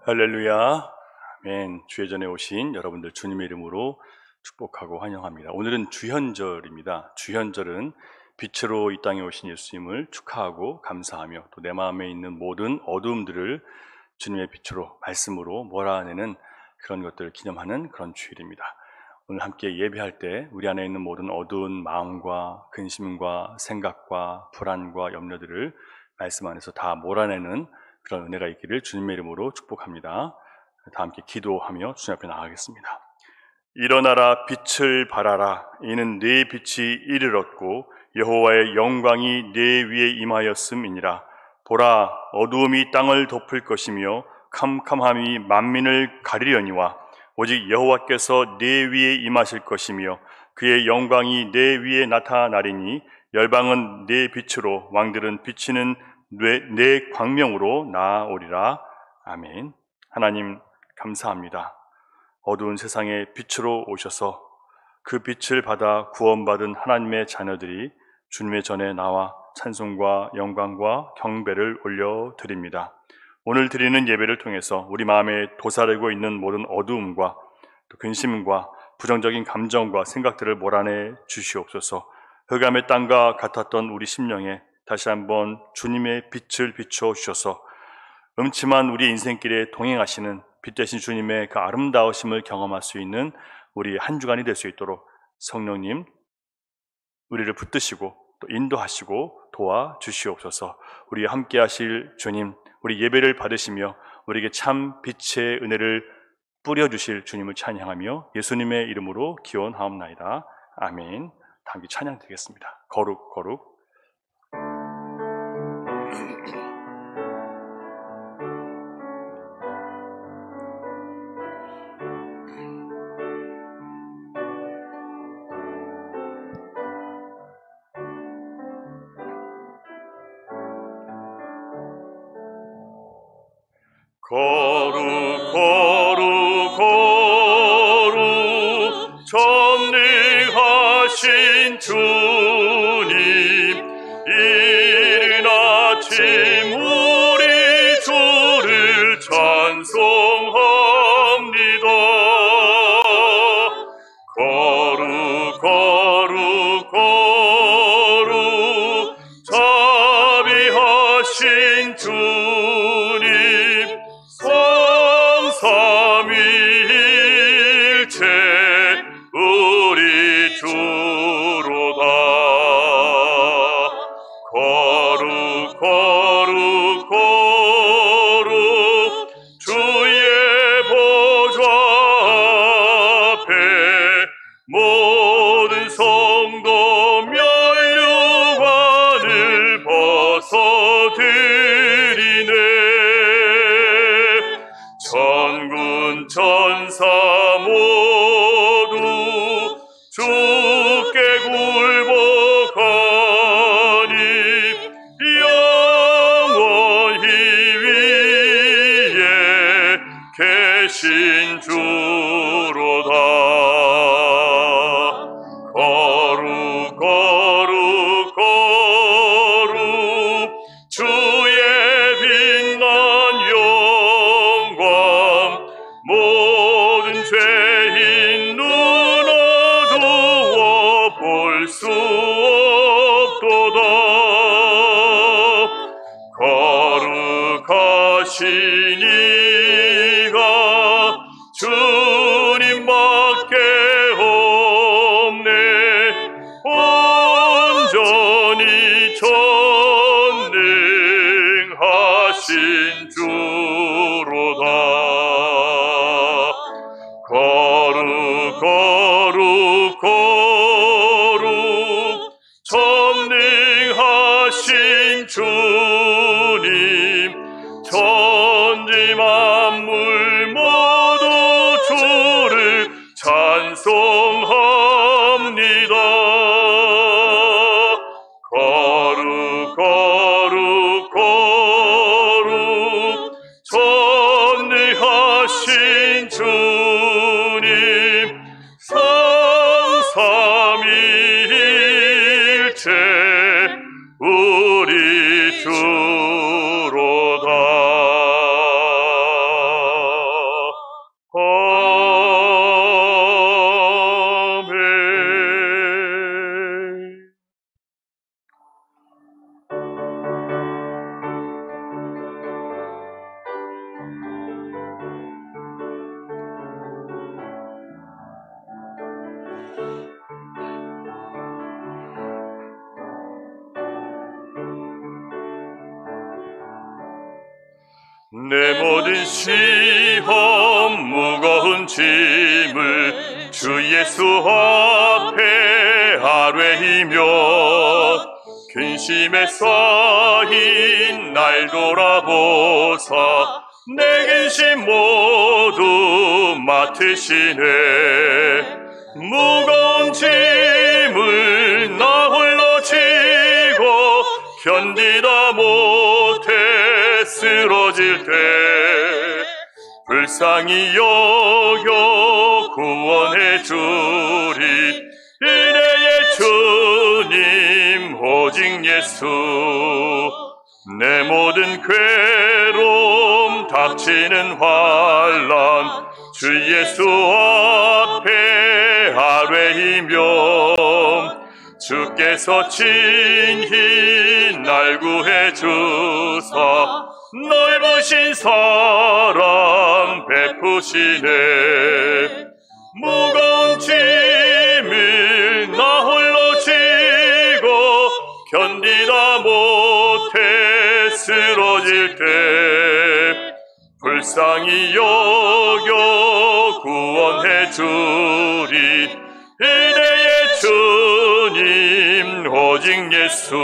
할렐루야, 아멘. 주의 전에 오신 여러분들 주님의 이름으로 축복하고 환영합니다. 오늘은 주현절입니다. 주현절은 빛으로 이 땅에 오신 예수님을 축하하고 감사하며 또 내 마음에 있는 모든 어두움들을 주님의 빛으로 말씀으로 몰아내는 그런 것들을 기념하는 그런 주일입니다. 오늘 함께 예배할 때 우리 안에 있는 모든 어두운 마음과 근심과 생각과 불안과 염려들을 말씀 안에서 다 몰아내는 그런 은혜가 있기를 주님의 이름으로 축복합니다. 다 함께 기도하며 주님 앞에 나가겠습니다. 일어나라, 빛을 발하라. 이는 네 빛이 이르렀고 여호와의 영광이 네 위에 임하였음이니라. 보라, 어두움이 땅을 덮을 것이며 캄캄함이 만민을 가리려니와 오직 여호와께서 네 위에 임하실 것이며 그의 영광이 네 위에 나타나리니 열방은 네 빛으로 왕들은 비치는 내 광명으로 나아오리라. 아멘. 하나님 감사합니다. 어두운 세상에 빛으로 오셔서 그 빛을 받아 구원받은 하나님의 자녀들이 주님의 전에 나와 찬송과 영광과 경배를 올려드립니다. 오늘 드리는 예배를 통해서 우리 마음에 도사리고 있는 모든 어두움과 또 근심과 부정적인 감정과 생각들을 몰아내 주시옵소서. 흑암의 땅과 같았던 우리 심령에 다시 한번 주님의 빛을 비춰 주셔서 음침한 우리 인생길에 동행하시는 빛 되신 주님의 그 아름다우심을 경험할 수 있는 우리 한 주간이 될 수 있도록 성령님 우리를 붙드시고 또 인도하시고 도와주시옵소서. 우리 함께 하실 주님, 우리 예배를 받으시며 우리에게 참 빛의 은혜를 뿌려주실 주님을 찬양하며 예수님의 이름으로 기원하옵나이다. 아멘. 다음 주 찬양 드리겠습니다. 거룩 거룩. 거룩 거룩 거룩 전능하신 주님, 이른 아침 우리 주를 찬송합니다. 거룩 거룩 거룩 자비하신 주님, 성삼위일체 우리 주로다. 거룩 거룩 거룩 주의 보좌 앞에 모든 성도 면류관을 벗어드리네. 천군 천사 모두 주께 굴복하니 영원히 위에 계신 주로다. 거룩 거룩 거룩 주의 빛난 영광, 모든 죄인 눈 어두워 볼 수 없도다. 거룩하신 이가 주님밖에 없네. 온전히 전능하신 주로다. 거룩 거룩 거룩 전능하신 주님, 천지 만물 모두 주를 찬송합니다. 거룩 거룩 거룩 전능하신 주님, 성삼위일체 우리 주로다. 내 모든 시험 무거운 짐을 주 예수 앞에 아뢰이며 근심에 쌓인 날 돌아보사 내 근심 모두 맡으시네. 무거운 짐을 나 홀로 지고 견디다 못해 쓰러질 때 불쌍히 여겨 구원해 주리 은혜의 주님 오직 예수. 내 모든 괴로움 닥치는 환난 주 예수 앞에 아뢰이며 주께서 친히 날 구해 주사 넓으신 사랑 베푸시네. 무거운 짐을 나 홀로 지고 견디다 못해 쓰러질 때 불쌍히 여겨 구원해 주리 은혜의 주님 오직 예수.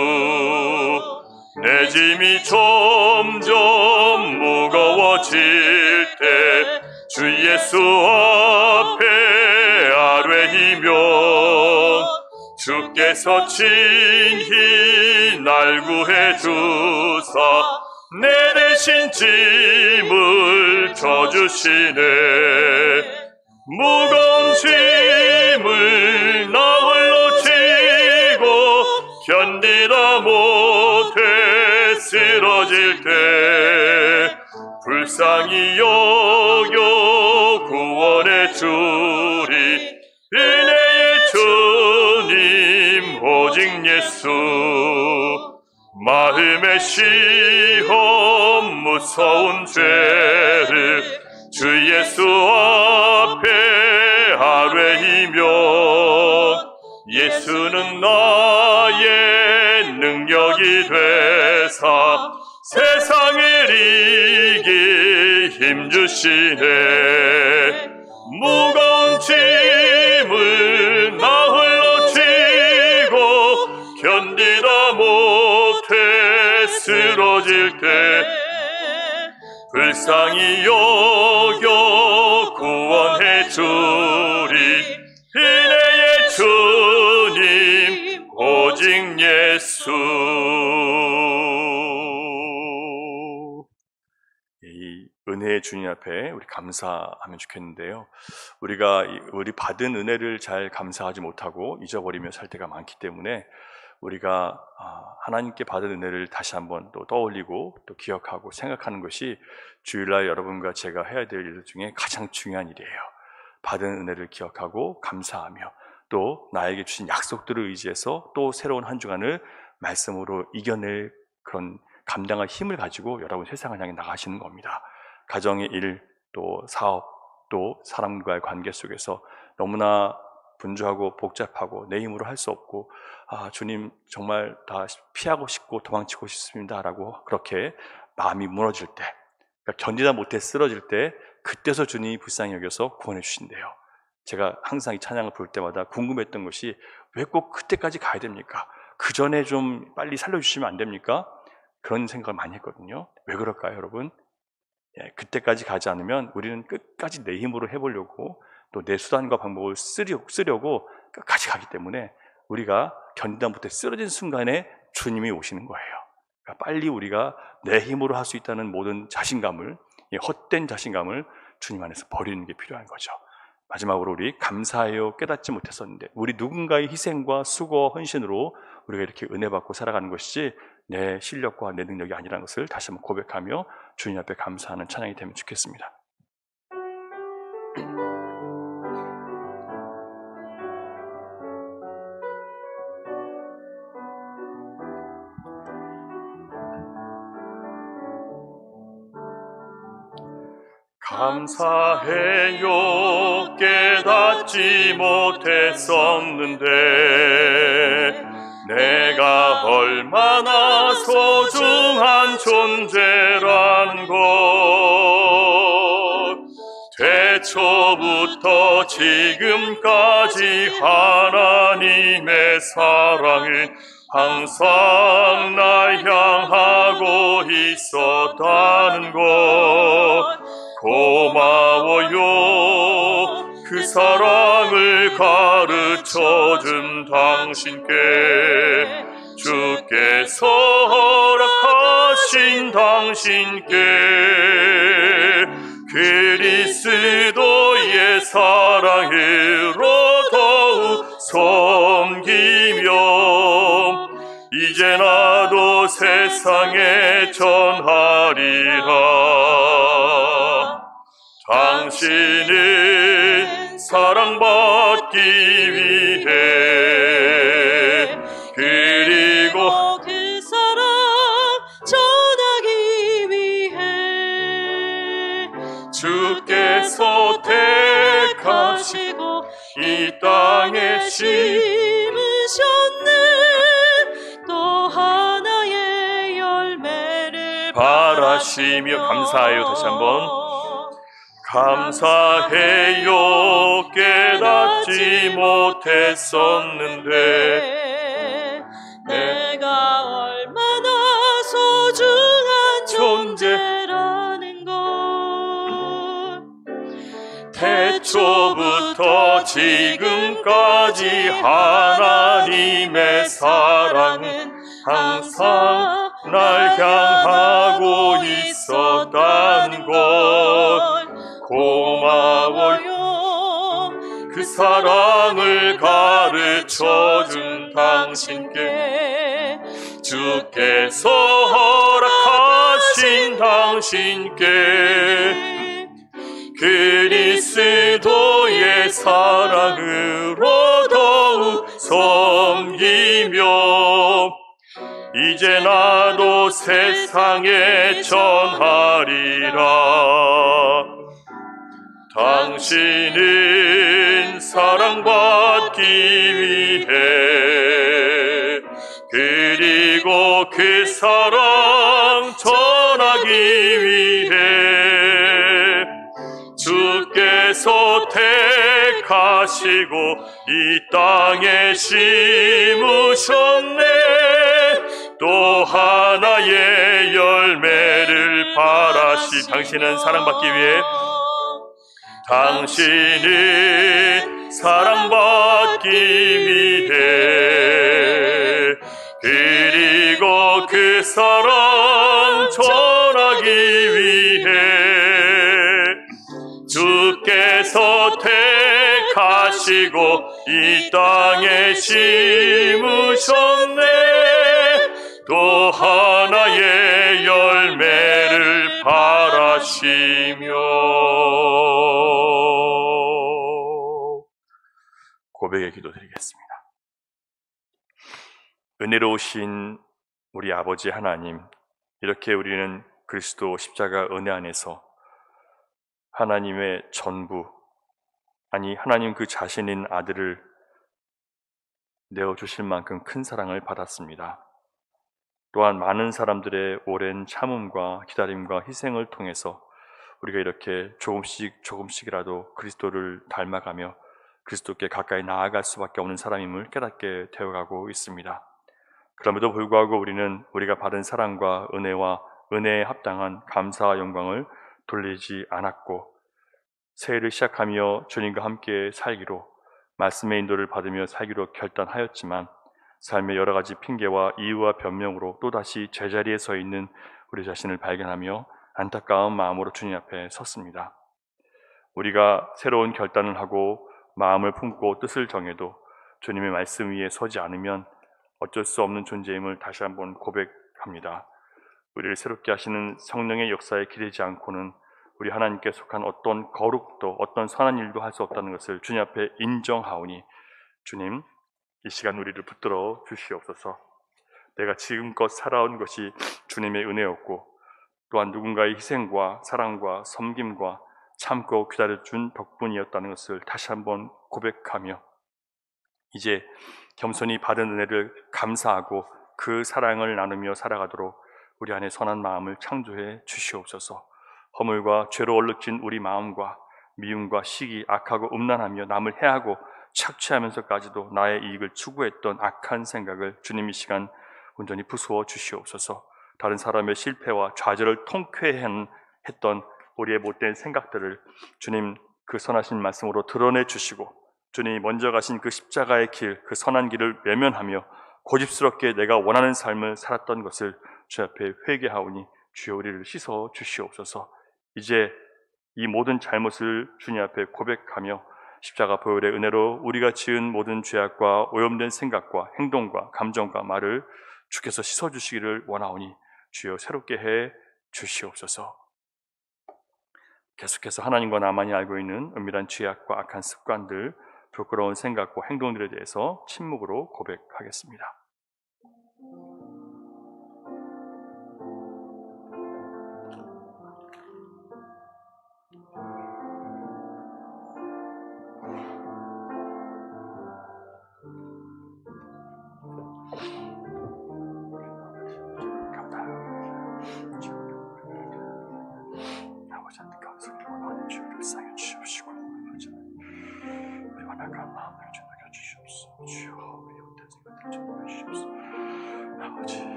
내 짐이 점점 무거워질 때 주 예수 앞에 아뢰이며 주께서 친히 날 구해 주사 내 대신 짐을 져주시네. 무거운 짐을 나 홀로 지고 견디다 못해 쓰러질 때 불쌍히 여겨 구원해 주리 은혜의 주님 오직 예수. 마음의 시험 무서운 죄를 주 예수 앞에 아뢰이며 예수는 나의 능력이 되사 세상을 이길 힘주시네. 무거운 짐을 나 홀로 지고 견디다 못해 쓰러질 때 불쌍히 여겨 구원해 주리 은혜의 주님 오직 예수. 이 은혜의 주님 앞에 우리 감사하면 좋겠는데요. 우리가 우리 받은 은혜를 잘 감사하지 못하고 잊어버리며 살 때가 많기 때문에 우리가 하나님께 받은 은혜를 다시 한번 또 떠올리고 또 기억하고 생각하는 것이 주일날 여러분과 제가 해야 될 일 중에 가장 중요한 일이에요. 받은 은혜를 기억하고 감사하며 또 나에게 주신 약속들을 의지해서 또 새로운 한 주간을 말씀으로 이겨낼 그런 감당할 힘을 가지고 여러분 세상을 향해 나가시는 겁니다. 가정의 일, 또 사업, 또 사람과의 관계 속에서 너무나 분주하고 복잡하고 내 힘으로 할 수 없고 주님 정말 다 피하고 싶고 도망치고 싶습니다 라고 그렇게 마음이 무너질 때, 그러니까 견디다 못해 쓰러질 때 그때서 주님이 불쌍히 여겨서 구원해 주신대요. 제가 항상 이 찬양을 부를 때마다 궁금했던 것이 왜 꼭 그때까지 가야 됩니까? 그 전에 좀 빨리 살려주시면 안 됩니까? 그런 생각을 많이 했거든요. 왜 그럴까요, 여러분? 그때까지 가지 않으면 우리는 끝까지 내 힘으로 해보려고 또 내 수단과 방법을 쓰려고 끝까지 가기 때문에 우리가 견디다 못해 쓰러진 순간에 주님이 오시는 거예요. 그러니까 빨리 우리가 내 힘으로 할 수 있다는 모든 자신감을, 헛된 자신감을 주님 안에서 버리는 게 필요한 거죠. 마지막으로 우리 감사해요 깨닫지 못했었는데 우리 누군가의 희생과 수고와 헌신으로 우리가 이렇게 은혜 받고 살아가는 것이지 내 실력과 내 능력이 아니라는 것을 다시 한번 고백하며 주님 앞에 감사하는 찬양이 되면 좋겠습니다. 감사해요 깨닫지 못했었는데 내가 얼마나 소중한 존재라는 것 태초부터 지금까지 하나님의 사랑을 항상 날 향하고 있었다는 것 고마워요. 그 사랑을 가르쳐준 당신께 주께서 허락하신 당신께 그리스도의 사랑으로 더욱 섬기며 이제 나도 세상에 전하리라. 당신은 사랑받기 위해 그리고 그 사랑 전하기 위해 주께서 택하시고 이 땅에 심으셨네. 또 하나의 열매를 바라시며 감사해요. 다시 한번 감사해요. 깨닫지 못했었는데 내가 얼마나 소중한 존재라는 걸 태초부터 지금까지 하나님의 사랑은 항상 날 향하고 있었다는 것 고마워요. 그 사랑을 가르쳐준 당신께 주께서 허락하신 당신께 그리스도의 사랑으로 더욱 섬기며 이제 나도 세상에 전하리라. 당신은 사랑받기 위해 그리고 그 사랑 전하기 위해 주께서 택하시고 이 땅에 심으셨네. 또 하나의 열매를 바라시 당신은 사랑받기 위해 당신은 사랑받기 위해 그리고 그 사랑 전하기 위해 주께서 택하시고 이 땅에 심으셨네. 또 하나의 열매를 바라시며 고백의 기도드리겠습니다. 은혜로우신 우리 아버지 하나님, 이렇게 우리는 그리스도 십자가 은혜 안에서 하나님의 전부, 아니 하나님 그 자신인 아들을 내어주실 만큼 큰 사랑을 받았습니다. 또한 많은 사람들의 오랜 참음과 기다림과 희생을 통해서 우리가 이렇게 조금씩이라도 그리스도를 닮아가며 그리스도께 가까이 나아갈 수밖에 없는 사람임을 깨닫게 되어가고 있습니다. 그럼에도 불구하고 우리는 우리가 받은 사랑과 은혜와 은혜에 합당한 감사와 영광을 돌리지 않았고 새해를 시작하며 주님과 함께 살기로 말씀의 인도를 받으며 살기로 결단하였지만 삶의 여러 가지 핑계와 이유와 변명으로 또다시 제자리에 서 있는 우리 자신을 발견하며 안타까운 마음으로 주님 앞에 섰습니다. 우리가 새로운 결단을 하고 마음을 품고 뜻을 정해도 주님의 말씀 위에 서지 않으면 어쩔 수 없는 존재임을 다시 한번 고백합니다. 우리를 새롭게 하시는 성령의 역사에 기대지 않고는 우리 하나님께 속한 어떤 거룩도 어떤 선한 일도 할 수 없다는 것을 주님 앞에 인정하오니 주님, 이 시간 우리를 붙들어 주시옵소서. 내가 지금껏 살아온 것이 주님의 은혜였고 또한 누군가의 희생과 사랑과 섬김과 참고 기다려준 덕분이었다는 것을 다시 한번 고백하며 이제 겸손히 받은 은혜를 감사하고 그 사랑을 나누며 살아가도록 우리 안에 선한 마음을 창조해 주시옵소서. 허물과 죄로 얼룩진 우리 마음과 미움과 시기, 악하고 음란하며 남을 해하고 착취하면서까지도 나의 이익을 추구했던 악한 생각을 주님 이 시간 온전히 부수어 주시옵소서. 다른 사람의 실패와 좌절을 통쾌했던 우리의 못된 생각들을 주님 그 선하신 말씀으로 드러내 주시고, 주님이 먼저 가신 그 십자가의 길, 그 선한 길을 외면하며 고집스럽게 내가 원하는 삶을 살았던 것을 주 앞에 회개하오니 주여 우리를 씻어 주시옵소서. 이제 이 모든 잘못을 주님 앞에 고백하며 십자가 보혈의 은혜로 우리가 지은 모든 죄악과 오염된 생각과 행동과 감정과 말을 주께서 씻어주시기를 원하오니 주여 새롭게 해 주시옵소서. 계속해서 하나님과 나만이 알고 있는 은밀한 죄악과 악한 습관들, 부끄러운 생각과 행동들에 대해서 침묵으로 고백하겠습니다.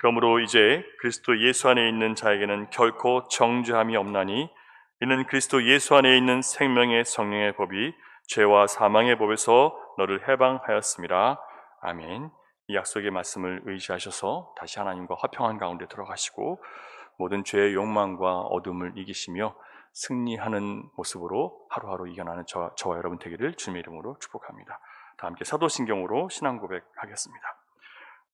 그러므로 이제 그리스도 예수 안에 있는 자에게는 결코 정죄함이 없나니 이는 그리스도 예수 안에 있는 생명의 성령의 법이 죄와 사망의 법에서 너를 해방하였습니다. 아멘. 이 약속의 말씀을 의지하셔서 다시 하나님과 화평한 가운데 들어가시고 모든 죄의 욕망과 어둠을 이기시며 승리하는 모습으로 하루하루 이겨나는 저와 여러분 되기를 주님의 이름으로 축복합니다. 다 함께 사도신경으로 신앙 고백하겠습니다.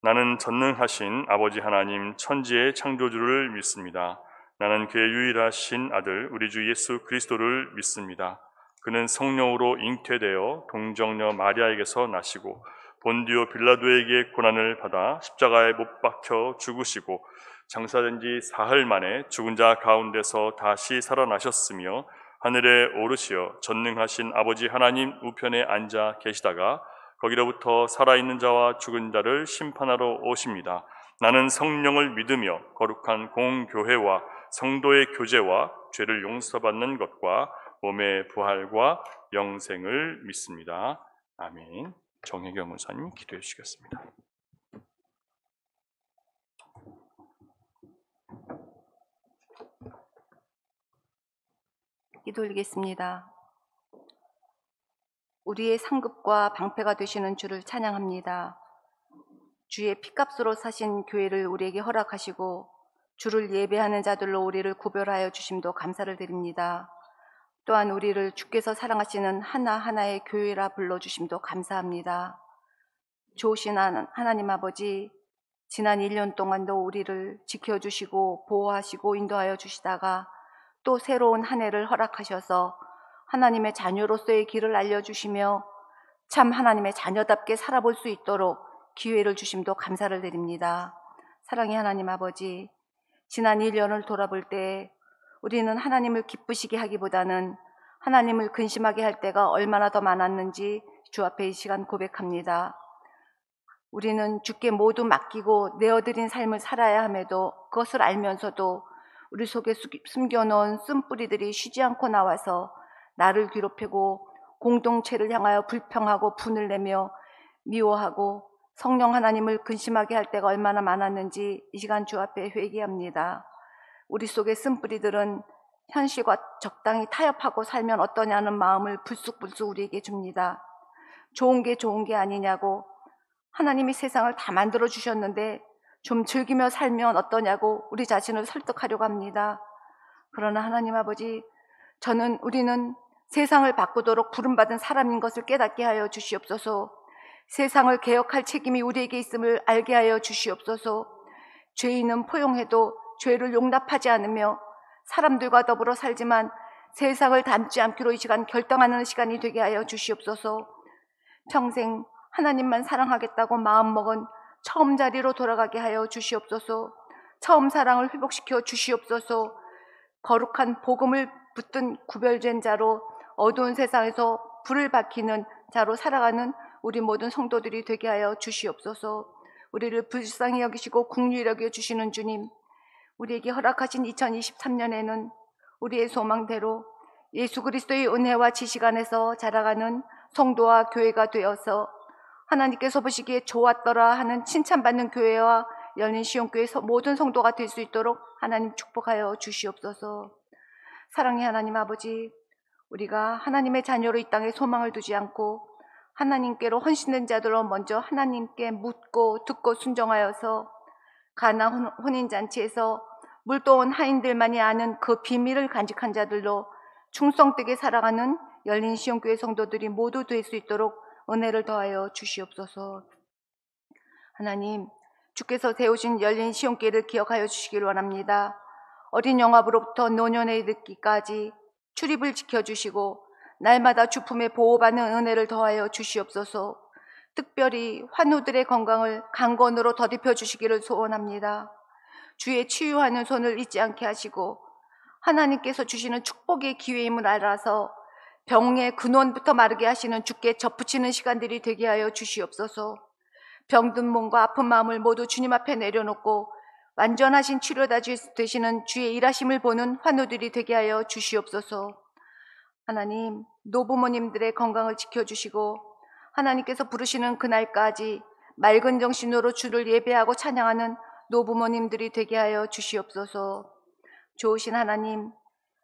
나는 전능하신 아버지 하나님 천지의 창조주를 믿습니다. 나는 그의 유일하신 아들 우리 주 예수 그리스도를 믿습니다. 그는 성령으로 잉태되어 동정녀 마리아에게서 나시고 본디오 빌라도에게 고난을 받아 십자가에 못 박혀 죽으시고 장사된 지 사흘 만에 죽은 자 가운데서 다시 살아나셨으며 하늘에 오르시어 전능하신 아버지 하나님 우편에 앉아 계시다가 거기로부터 살아있는 자와 죽은 자를 심판하러 오십니다. 나는 성령을 믿으며 거룩한 공교회와 성도의 교제와 죄를 용서받는 것과 몸의 부활과 영생을 믿습니다. 아멘. 정혜경 목사님 기도해 주시겠습니다. 기도 올리겠습니다. 우리의 상급과 방패가 되시는 주를 찬양합니다. 주의 피값으로 사신 교회를 우리에게 허락하시고 주를 예배하는 자들로 우리를 구별하여 주심도 감사를 드립니다. 또한 우리를 주께서 사랑하시는 하나하나의 교회라 불러주심도 감사합니다. 좋으신 하나님 아버지, 지난 1년 동안도 우리를 지켜주시고 보호하시고 인도하여 주시다가 또 새로운 한 해를 허락하셔서 하나님의 자녀로서의 길을 알려주시며 참 하나님의 자녀답게 살아볼 수 있도록 기회를 주심도 감사를 드립니다. 사랑의 하나님 아버지, 지난 1년을 돌아볼 때 우리는 하나님을 기쁘시게 하기보다는 하나님을 근심하게 할 때가 얼마나 더 많았는지 주 앞에 이 시간 고백합니다. 우리는 주께 모두 맡기고 내어드린 삶을 살아야 함에도 그것을 알면서도 우리 속에 숨겨놓은 쓴뿌리들이 쉬지 않고 나와서 나를 괴롭히고 공동체를 향하여 불평하고 분을 내며 미워하고 성령 하나님을 근심하게 할 때가 얼마나 많았는지 이 시간 주 앞에 회개합니다. 우리 속의 쓴뿌리들은 현실과 적당히 타협하고 살면 어떠냐는 마음을 불쑥불쑥 우리에게 줍니다. 좋은 게 아니냐고, 하나님이 세상을 다 만들어 주셨는데 좀 즐기며 살면 어떠냐고 우리 자신을 설득하려고 합니다. 그러나 하나님 아버지, 우리는 세상을 바꾸도록 부름받은 사람인 것을 깨닫게 하여 주시옵소서. 세상을 개혁할 책임이 우리에게 있음을 알게 하여 주시옵소서. 죄인은 포용해도 죄를 용납하지 않으며 사람들과 더불어 살지만 세상을 닮지 않기로 이 시간 결정하는 시간이 되게 하여 주시옵소서. 평생 하나님만 사랑하겠다고 마음먹은 처음 자리로 돌아가게 하여 주시옵소서. 처음 사랑을 회복시켜 주시옵소서. 거룩한 복음을 붙든 구별된 자로 어두운 세상에서 불을 밝히는 자로 살아가는 우리 모든 성도들이 되게 하여 주시옵소서. 우리를 불쌍히 여기시고 긍휼히 여겨 주시는 주님, 우리에게 허락하신 2023년에는 우리의 소망대로 예수 그리스도의 은혜와 지식 안에서 자라가는 성도와 교회가 되어서 하나님께서 보시기에 좋았더라 하는 칭찬받는 교회와 열린 시온교회 모든 성도가 될 수 있도록 하나님 축복하여 주시옵소서. 사랑의 하나님 아버지, 우리가 하나님의 자녀로 이 땅에 소망을 두지 않고 하나님께로 헌신된 자들로 먼저 하나님께 묻고 듣고 순종하여서 가나 혼인잔치에서 물도온 하인들만이 아는 그 비밀을 간직한 자들로 충성되게 살아가는 열린 시온교회 성도들이 모두 될 수 있도록 은혜를 더하여 주시옵소서. 하나님, 주께서 세우신 열린 시온교회를 기억하여 주시기를 원합니다. 어린 영화부로부터 노년에 이르기까지 출입을 지켜주시고 날마다 주품에 보호받는 은혜를 더하여 주시옵소서. 특별히 환우들의 건강을 강건으로 더딥혀 주시기를 소원합니다. 주의 치유하는 손을 잊지 않게 하시고 하나님께서 주시는 축복의 기회임을 알아서 병의 근원부터 마르게 하시는 주께 접붙이는 시간들이 되게 하여 주시옵소서. 병든 몸과 아픈 마음을 모두 주님 앞에 내려놓고 완전하신 치료자 되시는 주의 일하심을 보는 환우들이 되게 하여 주시옵소서. 하나님, 노부모님들의 건강을 지켜주시고 하나님께서 부르시는 그날까지 맑은 정신으로 주를 예배하고 찬양하는 노부모님들이 되게 하여 주시옵소서. 좋으신 하나님,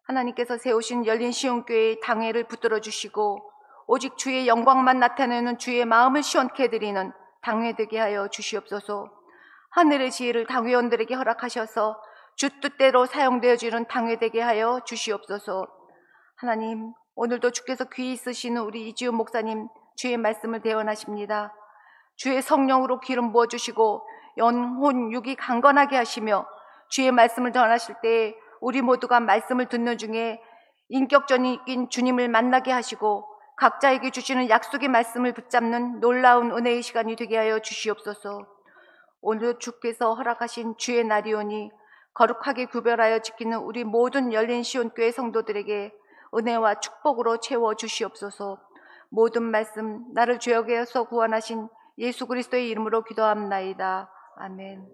하나님께서 세우신 열린 시온교회의 당회를 붙들어 주시고 오직 주의 영광만 나타내는 주의 마음을 시원케 해드리는 당회 되게 하여 주시옵소서. 하늘의 지혜를 당회원들에게 허락하셔서 주 뜻대로 사용되어지는 당회 되게 하여 주시옵소서. 하나님, 오늘도 주께서 귀히 쓰시는 우리 이지훈 목사님 주의 말씀을 대언하십니다. 주의 성령으로 기름 부어주시고 영혼 육이 강건하게 하시며 주의 말씀을 전하실 때 우리 모두가 말씀을 듣는 중에 인격적인 주님을 만나게 하시고 각자에게 주시는 약속의 말씀을 붙잡는 놀라운 은혜의 시간이 되게 하여 주시옵소서. 오늘 주께서 허락하신 주의 날이오니 거룩하게 구별하여 지키는 우리 모든 열린 시온교회 성도들에게 은혜와 축복으로 채워 주시옵소서. 모든 말씀 나를 죄악에서 구원하신 예수 그리스도의 이름으로 기도합나이다. 아멘.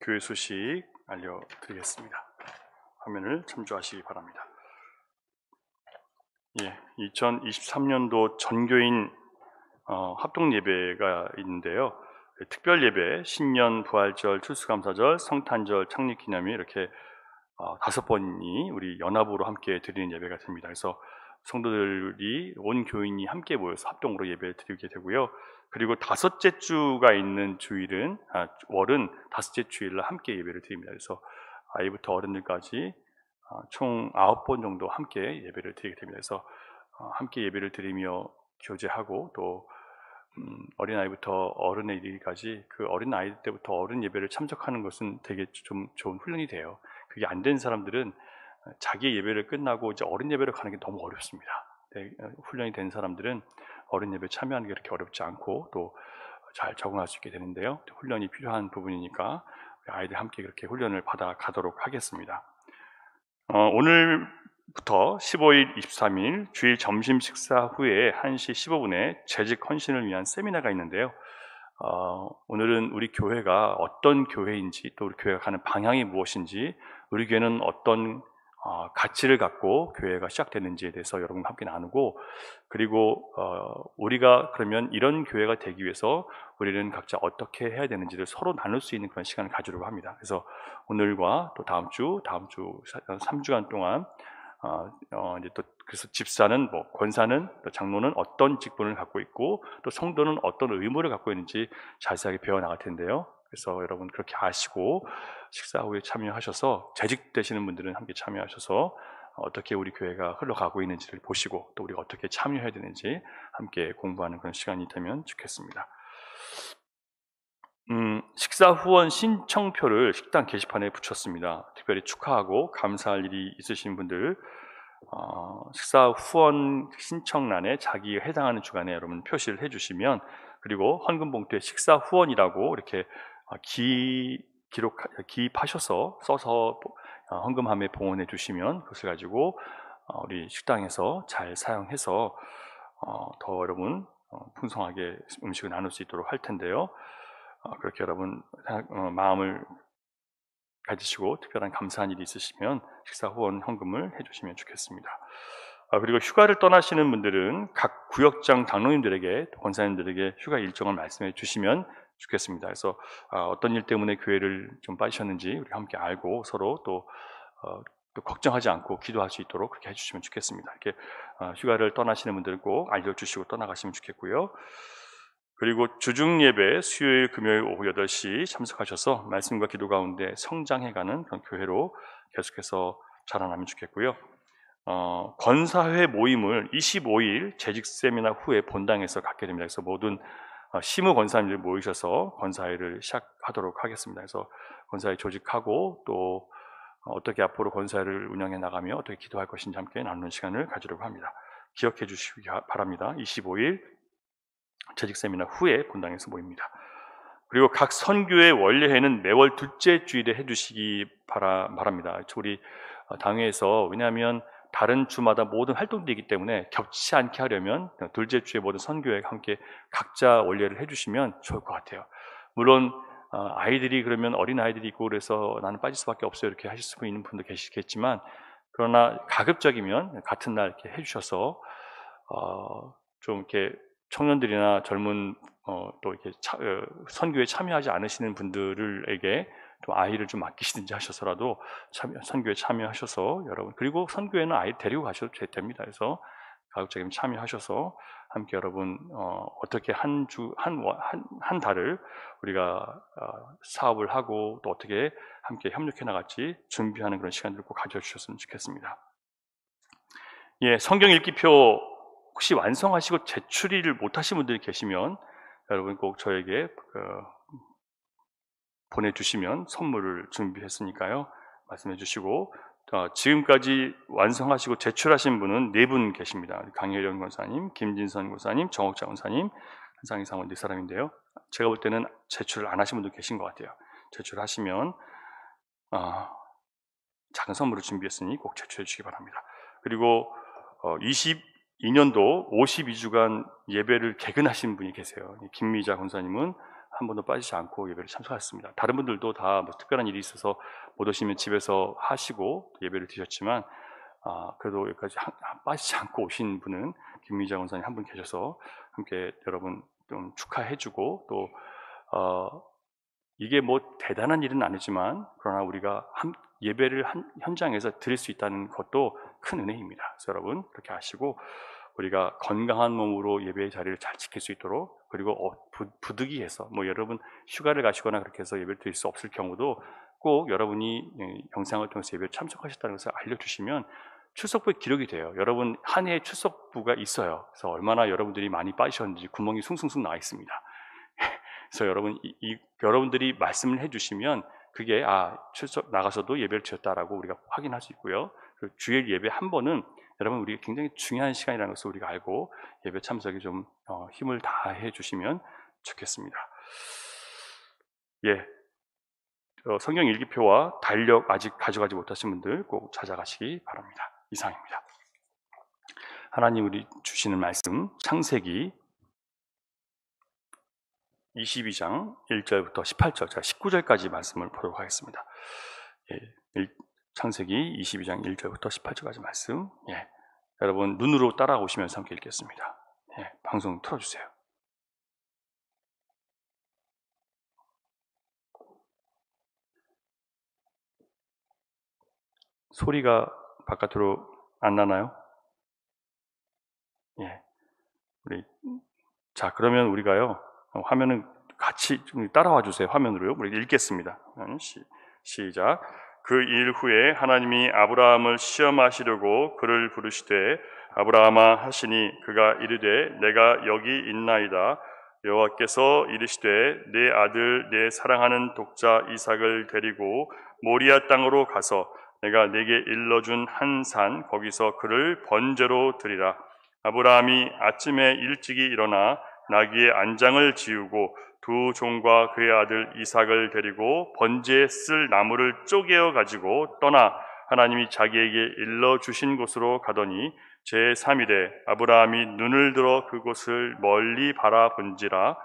교회 소식 알려드리겠습니다. 화면을 참조하시기 바랍니다. 2023년도 전교인 합동 예배가 있는데요. 특별 예배, 신년, 부활절, 추수감사절, 성탄절, 창립기념일 이렇게 5번이 우리 연합으로 함께 드리는 예배가 됩니다. 그래서 성도들이 온 교인이 함께 모여서 합동으로 예배를 드리게 되고요. 그리고 다섯째 주가 있는 주일은 월은 다섯째 주일날 함께 예배를 드립니다. 그래서 아이부터 어른들까지 총 9번 정도 함께 예배를 드리게 됩니다. 그래서 함께 예배를 드리며 교제하고 또 어린아이부터 어른에 이르기까지 그 어린아이 때부터 어른 예배를 참석하는 것은 되게 좀 좋은 훈련이 돼요. 그게 안 된 사람들은 자기 예배를 끝나고 이제 어른 예배를 가는 게 너무 어렵습니다. 훈련이 된 사람들은 어른 예배 참여하는 게 그렇게 어렵지 않고 또 잘 적응할 수 있게 되는데요. 훈련이 필요한 부분이니까 아이들 함께 그렇게 훈련을 받아 가도록 하겠습니다. 오늘부터 15일, 23일 주일 점심 식사 후에 1시 15분에 재직 헌신을 위한 세미나가 있는데요. 오늘은 우리 교회가 어떤 교회인지 또 우리 교회가 가는 방향이 무엇인지 우리 교회는 어떤 가치를 갖고 교회가 시작됐는지에 대해서 여러분과 함께 나누고 그리고 우리가 그러면 이런 교회가 되기 위해서 우리는 각자 어떻게 해야 되는지를 서로 나눌 수 있는 그런 시간을 가지려고 합니다. 그래서 오늘과 또 다음 주 3주간 동안 이제 또 그래서 집사는 권사는 또 장로는 어떤 직분을 갖고 있고 또 성도는 어떤 의무를 갖고 있는지 자세하게 배워 나갈 텐데요. 그래서 여러분 그렇게 아시고 식사 후에 참여하셔서 재직되시는 분들은 함께 참여하셔서 어떻게 우리 교회가 흘러가고 있는지를 보시고 또 우리가 어떻게 참여해야 되는지 함께 공부하는 그런 시간이 되면 좋겠습니다. 식사 후원 신청표를 식당 게시판에 붙였습니다. 특별히 축하하고 감사할 일이 있으신 분들 식사 후원 신청란에 자기에 해당하는 주간에 여러분 표시를 해주시면, 그리고 헌금 봉투에 식사 후원이라고 이렇게 기입하셔서 써서 헌금함에 봉헌해 주시면 그것을 가지고 우리 식당에서 잘 사용해서 더 여러분 풍성하게 음식을 나눌 수 있도록 할 텐데요. 그렇게 여러분 마음을 가지시고 특별한 감사한 일이 있으시면 식사 후원 헌금을 해주시면 좋겠습니다. 그리고 휴가를 떠나시는 분들은 각 구역장 당로님들에게, 권사님들에게 휴가 일정을 말씀해 주시면 좋겠습니다. 그래서 어떤 일 때문에 교회를 좀 빠지셨는지 우리 함께 알고 서로 또 걱정하지 않고 기도할 수 있도록 그렇게 해주시면 좋겠습니다. 이렇게 휴가를 떠나시는 분들은 꼭 알려주시고 떠나가시면 좋겠고요. 그리고 주중 예배 수요일 금요일 오후 8시 참석하셔서 말씀과 기도 가운데 성장해가는 그런 교회로 계속해서 자라나면 좋겠고요. 권사회 모임을 25일 재직 세미나 후에 본당에서 갖게 됩니다. 그래서 모든 시무 권사님들 모이셔서 권사회를 시작하도록 하겠습니다. 그래서 권사회 조직하고 또 어떻게 앞으로 권사회를 운영해 나가며 어떻게 기도할 것인지 함께 나누는 시간을 가지려고 합니다. 기억해 주시기 바랍니다. 25일 재직 세미나 후에 본당에서 모입니다. 그리고 각 선교의 원래회는 매월 둘째 주일에 해주시기 바랍니다. 우리 당회에서, 왜냐하면 다른 주마다 모든 활동들이 있기 때문에 겹치지 않게 하려면 둘째 주에 모든 선교회 함께 각자 원래를 해주시면 좋을 것 같아요. 물론 아이들이 그러면 어린 아이들이 있고 그래서 나는 빠질 수밖에 없어요 이렇게 하실 수 있는 분도 계시겠지만, 그러나 가급적이면 같은 날 이렇게 해주셔서 좀 이렇게 청년들이나 젊은 또 이렇게 선교에 참여하지 않으시는 분들에게 좀 아이를 좀 맡기시든지 하셔서라도 선교에 참여하셔서 여러분, 그리고 선교에는 아이 데리고 가셔도 됩니다. 그래서 가급적이면 참여하셔서 함께 여러분 어떻게 한 달을 우리가 사업을 하고 또 어떻게 함께 협력해 나갈지 준비하는 그런 시간들을 꼭 가져주셨으면 좋겠습니다. 예, 성경 읽기표 혹시 완성하시고 제출을 못하신 분들이 계시면 여러분 꼭 저에게 보내주시면 선물을 준비했으니까요. 말씀해 주시고, 지금까지 완성하시고 제출하신 분은 4분 계십니다. 강혜령 권사님, 김진선 권사님, 정옥자 권사님, 한상희 사모님 4사람인데요. 제가 볼 때는 제출을 안 하신 분도 계신 것 같아요. 제출하시면 작은 선물을 준비했으니 꼭 제출해 주시기 바랍니다. 그리고 22년도 52주간 예배를 개근하신 분이 계세요. 김미자 권사님은 한 번도 빠지지 않고 예배를 참석했습니다. 다른 분들도 다 특별한 일이 있어서 못 오시면 집에서 하시고 예배를 드렸지만 그래도 여기까지 빠지지 않고 오신 분은 김미자 권사님 한 분 계셔서 함께 여러분 좀 축하해주고, 또 이게 대단한 일은 아니지만 그러나 우리가 예배를 현장에서 드릴 수 있다는 것도 큰 은혜입니다. 그래서 여러분 그렇게 아시고 우리가 건강한 몸으로 예배의 자리를 잘 지킬 수 있도록, 그리고 부득이해서 여러분 휴가를 가시거나 그렇게 해서 예배를 드릴 수 없을 경우도 꼭 여러분이 영상을 통해서 예배를 참석하셨다는 것을 알려주시면 출석부에 기록이 돼요. 여러분 한 해의 출석부가 있어요. 그래서 얼마나 여러분들이 많이 빠지셨는지 구멍이 숭숭숭 나와 있습니다. 그래서 여러분 여러분들이 말씀을 해주시면 그게 출석 나가서도 예배를 드렸다라고 우리가 확인할 수 있고요. 그리고 주일 예배 한 번은 여러분 우리 굉장히 중요한 시간이라는 것을 우리가 알고 예배 참석에 좀 힘을 다해 주시면 좋겠습니다. 예, 성경 일기표와 달력 아직 가져가지 못하신 분들 꼭 찾아가시기 바랍니다. 이상입니다. 하나님 우리 주시는 말씀 창세기 22장 1절부터 18절, 자 19절까지 말씀을 보도록 하겠습니다. 예, 창세기 22장 1절부터 18절까지 말씀. 예, 여러분 눈으로 따라오시면서 함께 읽겠습니다. 예, 방송 틀어주세요. 소리가 바깥으로 안 나나요? 예, 자 그러면 우리가요 화면은 같이 좀 따라와 주세요. 화면으로요. 우리 읽겠습니다. 시작. 그 일 후에 하나님이 아브라함을 시험하시려고 그를 부르시되 아브라함아 하시니 그가 이르되 내가 여기 있나이다. 여호와께서 이르시되 내 아들 내 사랑하는 독자 이삭을 데리고 모리아 땅으로 가서 내가 네게 일러준 한 산 거기서 그를 번제로 드리라. 아브라함이 아침에 일찍이 일어나 나귀의 안장을 지우고 두 종과 그의 아들 이삭을 데리고 번제에 쓸 나무를 쪼개어 가지고 떠나 하나님이 자기에게 일러주신 곳으로 가더니 제3일에 아브라함이 눈을 들어 그곳을 멀리 바라본지라.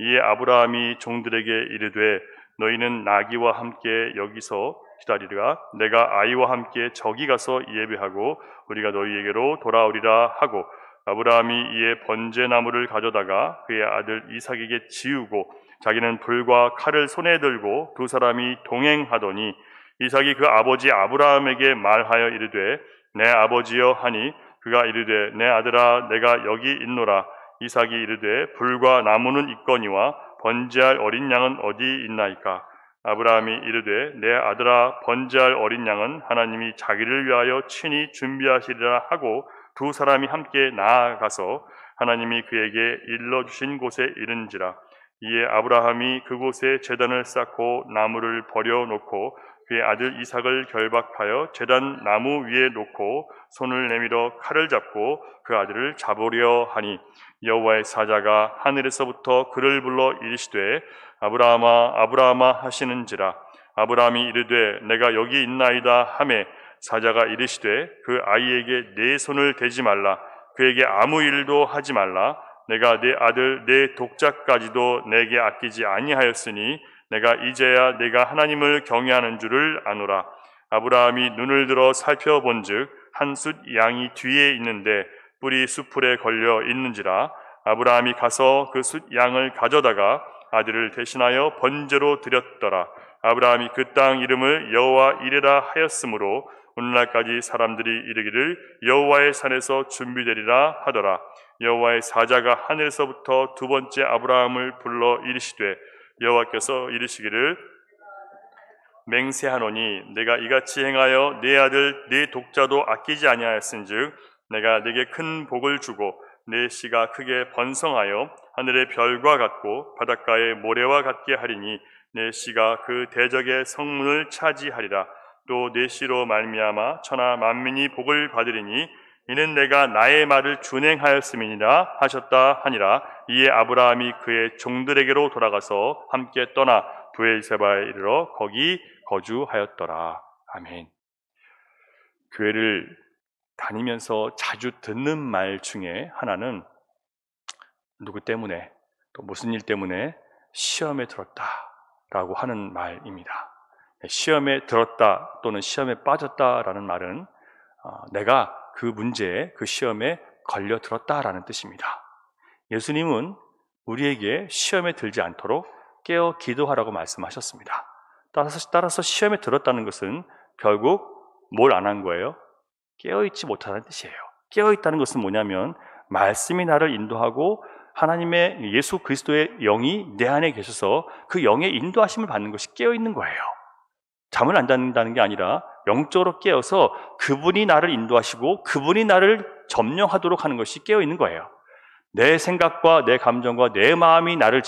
이에 아브라함이 종들에게 이르되 너희는 나귀와 함께 여기서 기다리라. 내가 아이와 함께 저기 가서 예배하고 우리가 너희에게로 돌아오리라 하고 아브라함이 이에 번제나무를 가져다가 그의 아들 이삭에게 지우고 자기는 불과 칼을 손에 들고 두 사람이 동행하더니 이삭이 그 아버지 아브라함에게 말하여 이르되 내 아버지여 하니 그가 이르되 내 아들아 내가 여기 있노라. 이삭이 이르되 불과 나무는 있거니와 번제할 어린 양은 어디 있나이까. 아브라함이 이르되 내 아들아 번제할 어린 양은 하나님이 자기를 위하여 친히 준비하시리라 하고 두 사람이 함께 나아가서 하나님이 그에게 일러주신 곳에 이른지라. 이에 아브라함이 그곳에 제단을 쌓고 나무를 버려놓고 그의 아들 이삭을 결박하여 제단 나무 위에 놓고 손을 내밀어 칼을 잡고 그 아들을 잡으려 하니 여호와의 사자가 하늘에서부터 그를 불러 이르시되 아브라함아 아브라함아 하시는지라. 아브라함이 이르되 내가 여기 있나이다 하매 사자가 이르시되 그 아이에게 내 손을 대지 말라. 그에게 아무 일도 하지 말라. 내가 내 아들 내 독자까지도 내게 아끼지 아니하였으니 내가 이제야 내가 하나님을 경외하는 줄을 아노라. 아브라함이 눈을 들어 살펴본즉 한 숫 양이 뒤에 있는데 뿔이 수풀에 걸려 있는지라. 아브라함이 가서 그 숫 양을 가져다가 아들을 대신하여 번제로 드렸더라. 아브라함이 그 땅 이름을 여호와 이레라 하였으므로 오늘날까지 사람들이 이르기를 여호와의 산에서 준비되리라 하더라. 여호와의 사자가 하늘에서부터 두 번째 아브라함을 불러 이르시되 여호와께서 이르시기를 맹세하노니 내가 이같이 행하여 내 아들 내 독자도 아끼지 아니하였은즉 내가 내게 큰 복을 주고 내 씨가 크게 번성하여 하늘의 별과 같고 바닷가의 모래와 같게 하리니 내 씨가 그 대적의 성문을 차지하리라. 또 내 씨로 말미암아 천하 만민이 복을 받으리니 이는 내가 나의 말을 준행하였음이니라 하셨다 하니라. 이에 아브라함이 그의 종들에게로 돌아가서 함께 떠나 브엘세바에 이르러 거기 거주하였더라. 아멘. 교회를 다니면서 자주 듣는 말 중에 하나는 누구 때문에 또 무슨 일 때문에 시험에 들었다라고 하는 말입니다. 시험에 들었다 또는 시험에 빠졌다라는 말은 내가 그 문제에 그 시험에 걸려 들었다라는 뜻입니다. 예수님은 우리에게 시험에 들지 않도록 깨어 기도하라고 말씀하셨습니다. 따라서 시험에 들었다는 것은 결국 뭘 안 한 거예요? 깨어있지 못하다는 뜻이에요. 깨어있다는 것은 뭐냐면 말씀이 나를 인도하고 하나님의 예수 그리스도의 영이 내 안에 계셔서 그 영의 인도하심을 받는 것이 깨어있는 거예요. 잠을 안 잔다는 게 아니라 영적으로 깨어서 그분이 나를 인도하시고 그분이 나를 점령하도록 하는 것이 깨어있는 거예요. 내 생각과 내 감정과 내 마음이 나를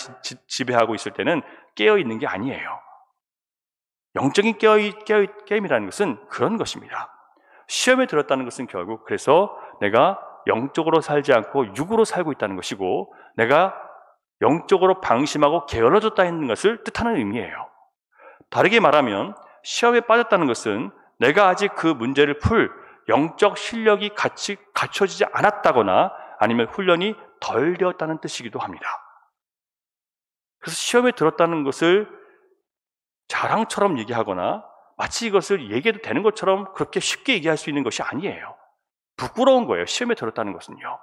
지배하고 있을 때는 깨어있는 게 아니에요. 영적인 깨임이라는 것은 그런 것입니다. 시험에 들었다는 것은 결국 그래서 내가 영적으로 살지 않고 육으로 살고 있다는 것이고 내가 영적으로 방심하고 게을러졌다는 것을 뜻하는 의미예요. 다르게 말하면 시험에 빠졌다는 것은 내가 아직 그 문제를 풀 영적 실력이 갖춰지지 않았다거나 아니면 훈련이 덜 되었다는 뜻이기도 합니다. 그래서 시험에 들었다는 것을 자랑처럼 얘기하거나 마치 이것을 얘기해도 되는 것처럼 그렇게 쉽게 얘기할 수 있는 것이 아니에요. 부끄러운 거예요. 시험에 들었다는 것은요.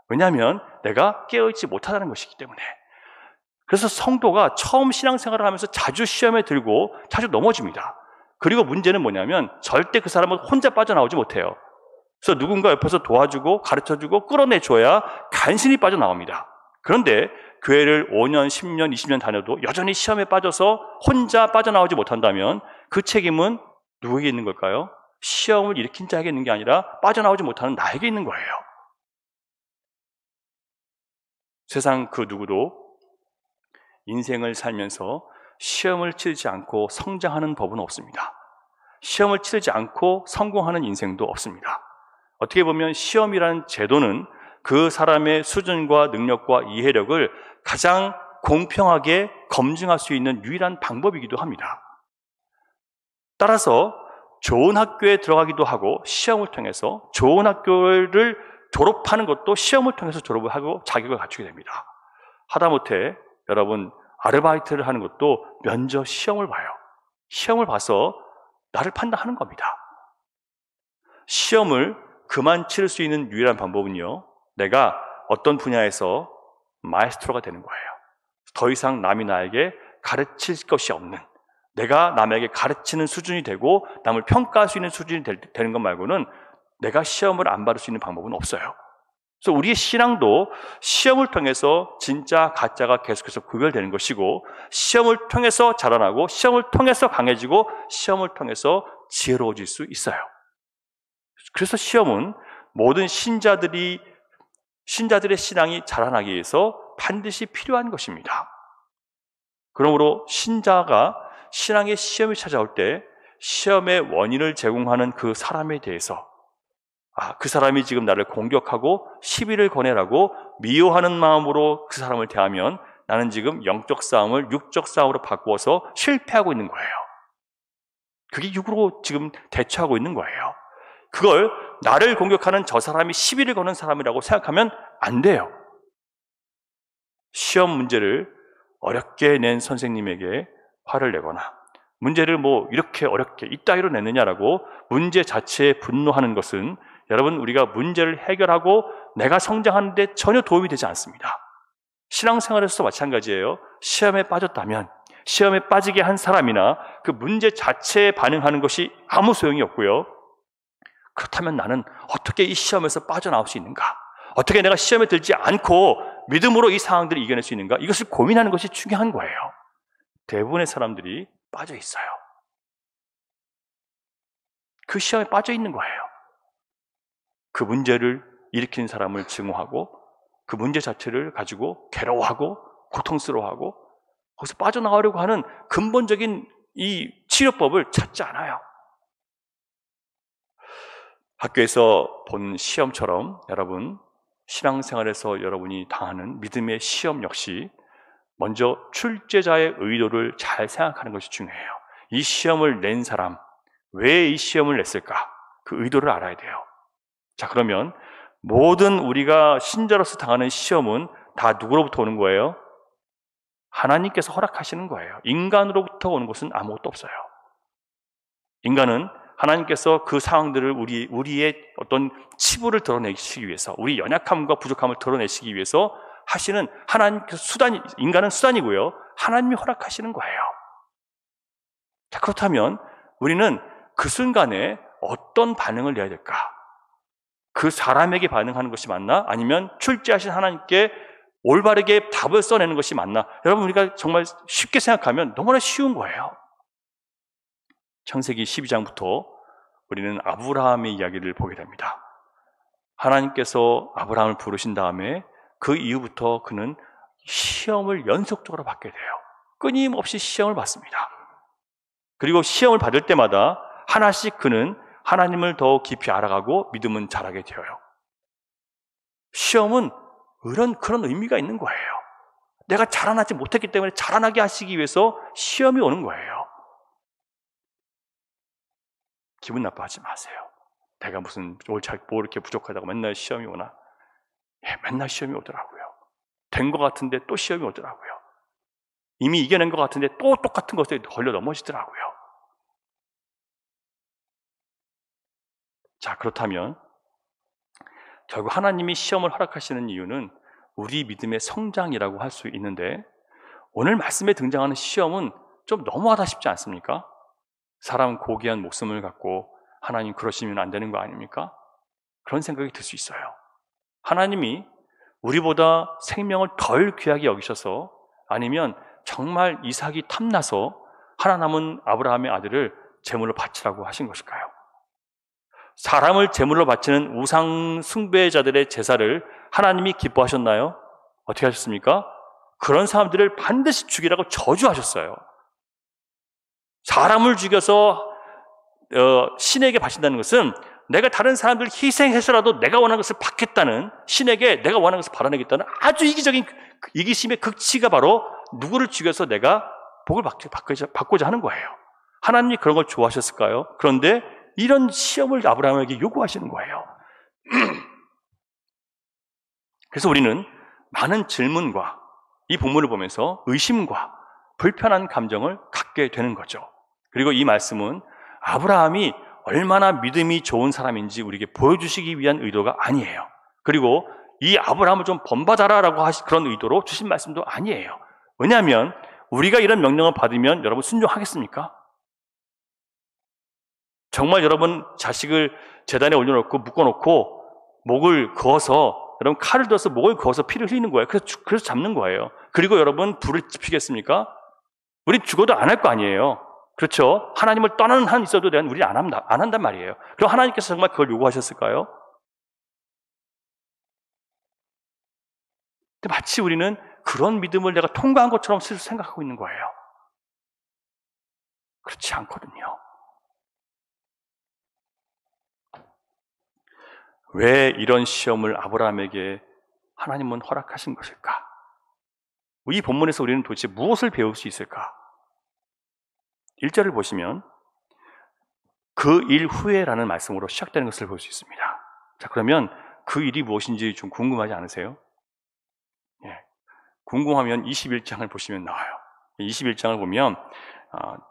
왜냐하면 내가 깨어있지 못하다는 것이기 때문에. 그래서 성도가 처음 신앙생활을 하면서 자주 시험에 들고 자주 넘어집니다. 그리고 문제는 뭐냐면 절대 그 사람은 혼자 빠져나오지 못해요. 그래서 누군가 옆에서 도와주고 가르쳐주고 끌어내줘야 간신히 빠져나옵니다. 그런데 교회를 5년, 10년, 20년 다녀도 여전히 시험에 빠져서 혼자 빠져나오지 못한다면 그 책임은 누구에게 있는 걸까요? 시험을 일으킨 자에게 있는 게 아니라 빠져나오지 못하는 나에게 있는 거예요. 세상 그 누구도 인생을 살면서 시험을 치르지 않고 성장하는 법은 없습니다. 시험을 치르지 않고 성공하는 인생도 없습니다. 어떻게 보면 시험이라는 제도는 그 사람의 수준과 능력과 이해력을 가장 공평하게 검증할 수 있는 유일한 방법이기도 합니다. 따라서 좋은 학교에 들어가기도 하고 시험을 통해서 좋은 학교를 졸업하는 것도 시험을 통해서 졸업을 하고 자격을 갖추게 됩니다. 하다못해 여러분 아르바이트를 하는 것도 면접 시험을 봐요. 시험을 봐서 나를 판단하는 겁니다. 시험을 그만 치를 수 있는 유일한 방법은요, 내가 어떤 분야에서 마에스트로가 되는 거예요. 더 이상 남이 나에게 가르칠 것이 없는, 내가 남에게 가르치는 수준이 되고 남을 평가할 수 있는 수준이 되는 것 말고는 내가 시험을 안 받을 수 있는 방법은 없어요. 그래서 우리의 신앙도 시험을 통해서 진짜 가짜가 계속해서 구별되는 것이고, 시험을 통해서 자라나고, 시험을 통해서 강해지고, 시험을 통해서 지혜로워질 수 있어요. 그래서 시험은 모든 신자들의 신앙이 자라나기 위해서 반드시 필요한 것입니다. 그러므로 신자가 신앙의 시험이 찾아올 때 시험의 원인을 제공하는 그 사람에 대해서, 그 사람이 지금 나를 공격하고 시비를 거네라고 미워하는 마음으로 그 사람을 대하면 나는 지금 영적 싸움을 육적 싸움으로 바꾸어서 실패하고 있는 거예요. 그게 육으로 지금 대처하고 있는 거예요. 그걸 나를 공격하는 저 사람이 시비를 거는 사람이라고 생각하면 안 돼요. 시험 문제를 어렵게 낸 선생님에게 화를 내거나 문제를 이렇게 어렵게 이따위로 냈느냐라고 문제 자체에 분노하는 것은 여러분, 우리가 문제를 해결하고 내가 성장하는 데 전혀 도움이 되지 않습니다. 신앙생활에서도 마찬가지예요. 시험에 빠졌다면 시험에 빠지게 한 사람이나 그 문제 자체에 반응하는 것이 아무 소용이 없고요. 그렇다면 나는 어떻게 이 시험에서 빠져나올 수 있는가? 어떻게 내가 시험에 들지 않고 믿음으로 이 상황들을 이겨낼 수 있는가? 이것을 고민하는 것이 중요한 거예요. 대부분의 사람들이 빠져 있어요. 그 시험에 빠져 있는 거예요. 그 문제를 일으킨 사람을 증오하고 그 문제 자체를 가지고 괴로워하고 고통스러워하고 거기서 빠져나가려고 하는 근본적인 이 치료법을 찾지 않아요. 학교에서 본 시험처럼 여러분, 신앙생활에서 여러분이 당하는 믿음의 시험 역시 먼저 출제자의 의도를 잘 생각하는 것이 중요해요. 이 시험을 낸 사람, 왜 이 시험을 냈을까? 그 의도를 알아야 돼요. 자, 그러면 모든 우리가 신자로서 당하는 시험은 다 누구로부터 오는 거예요? 하나님께서 허락하시는 거예요. 인간으로부터 오는 것은 아무것도 없어요. 인간은 하나님께서 그 상황들을 우리의 어떤 치부를 드러내시기 위해서, 우리 연약함과 부족함을 드러내시기 위해서 하시는 하나님께서 인간은 수단이고요. 하나님이 허락하시는 거예요. 자, 그렇다면 우리는 그 순간에 어떤 반응을 내야 될까? 그 사람에게 반응하는 것이 맞나? 아니면 출제하신 하나님께 올바르게 답을 써내는 것이 맞나? 여러분, 우리가 정말 쉽게 생각하면 너무나 쉬운 거예요. 창세기 12장부터 우리는 아브라함의 이야기를 보게 됩니다. 하나님께서 아브라함을 부르신 다음에 그 이후부터 그는 시험을 연속적으로 받게 돼요. 끊임없이 시험을 받습니다. 그리고 시험을 받을 때마다 하나씩 그는 하나님을 더 깊이 알아가고 믿음은 자라게 되어요. 시험은 그런 의미가 있는 거예요. 내가 자라나지 못했기 때문에 자라나게 하시기 위해서 시험이 오는 거예요. 기분 나빠하지 마세요. 내가 무슨 뭐 이렇게 부족하다고 맨날 시험이 오나? 맨날 시험이 오더라고요. 된 것 같은데 또 시험이 오더라고요. 이미 이겨낸 것 같은데 또 똑같은 것에 걸려 넘어지더라고요. 자, 그렇다면 결국 하나님이 시험을 허락하시는 이유는 우리 믿음의 성장이라고 할 수 있는데, 오늘 말씀에 등장하는 시험은 좀 너무하다 싶지 않습니까? 사람 고귀한 목숨을 갖고 하나님 그러시면 안 되는 거 아닙니까? 그런 생각이 들 수 있어요. 하나님이 우리보다 생명을 덜 귀하게 여기셔서, 아니면 정말 이삭이 탐나서 하나 남은 아브라함의 아들을 제물로 바치라고 하신 것일까요? 사람을 제물로 바치는 우상 숭배자들의 제사를 하나님이 기뻐하셨나요? 어떻게 하셨습니까? 그런 사람들을 반드시 죽이라고 저주하셨어요. 사람을 죽여서 신에게 바친다는 것은 내가 다른 사람들을 희생해서라도 내가 원하는 것을 받겠다는, 신에게 내가 원하는 것을 받아내겠다는 아주 이기적인 이기심의 극치가 바로 누구를 죽여서 내가 복을 받고자 하는 거예요. 하나님이 그런 걸 좋아하셨을까요? 그런데 이런 시험을 아브라함에게 요구하시는 거예요. 그래서 우리는 많은 질문과 이 본문을 보면서 의심과 불편한 감정을 갖게 되는 거죠. 그리고 이 말씀은 아브라함이 얼마나 믿음이 좋은 사람인지 우리에게 보여주시기 위한 의도가 아니에요. 그리고 이 아브라함을 좀 본받아라라고 그런 의도로 주신 말씀도 아니에요. 왜냐하면 우리가 이런 명령을 받으면 여러분 순종하겠습니까? 정말 여러분 자식을 재단에 올려놓고 묶어놓고 목을 그어서, 여러분 칼을 들어서 목을 그어서 피를 흘리는 거예요. 그래서 잡는 거예요. 그리고 여러분 불을 지피겠습니까? 우린 죽어도 안 할 거 아니에요. 그렇죠? 하나님을 떠나는 한 있어도 우리는 안 한단 말이에요. 그럼 하나님께서 정말 그걸 요구하셨을까요? 근데 마치 우리는 그런 믿음을 내가 통과한 것처럼 스스로 생각하고 있는 거예요. 그렇지 않거든요. 왜 이런 시험을 아브라함에게 하나님은 허락하신 것일까? 이 본문에서 우리는 도대체 무엇을 배울 수 있을까? 1절을 보시면 그 일 후에라는 말씀으로 시작되는 것을 볼 수 있습니다. 자, 그러면 그 일이 무엇인지 좀 궁금하지 않으세요? 예, 궁금하면 21장을 보시면 나와요. 21장을 보면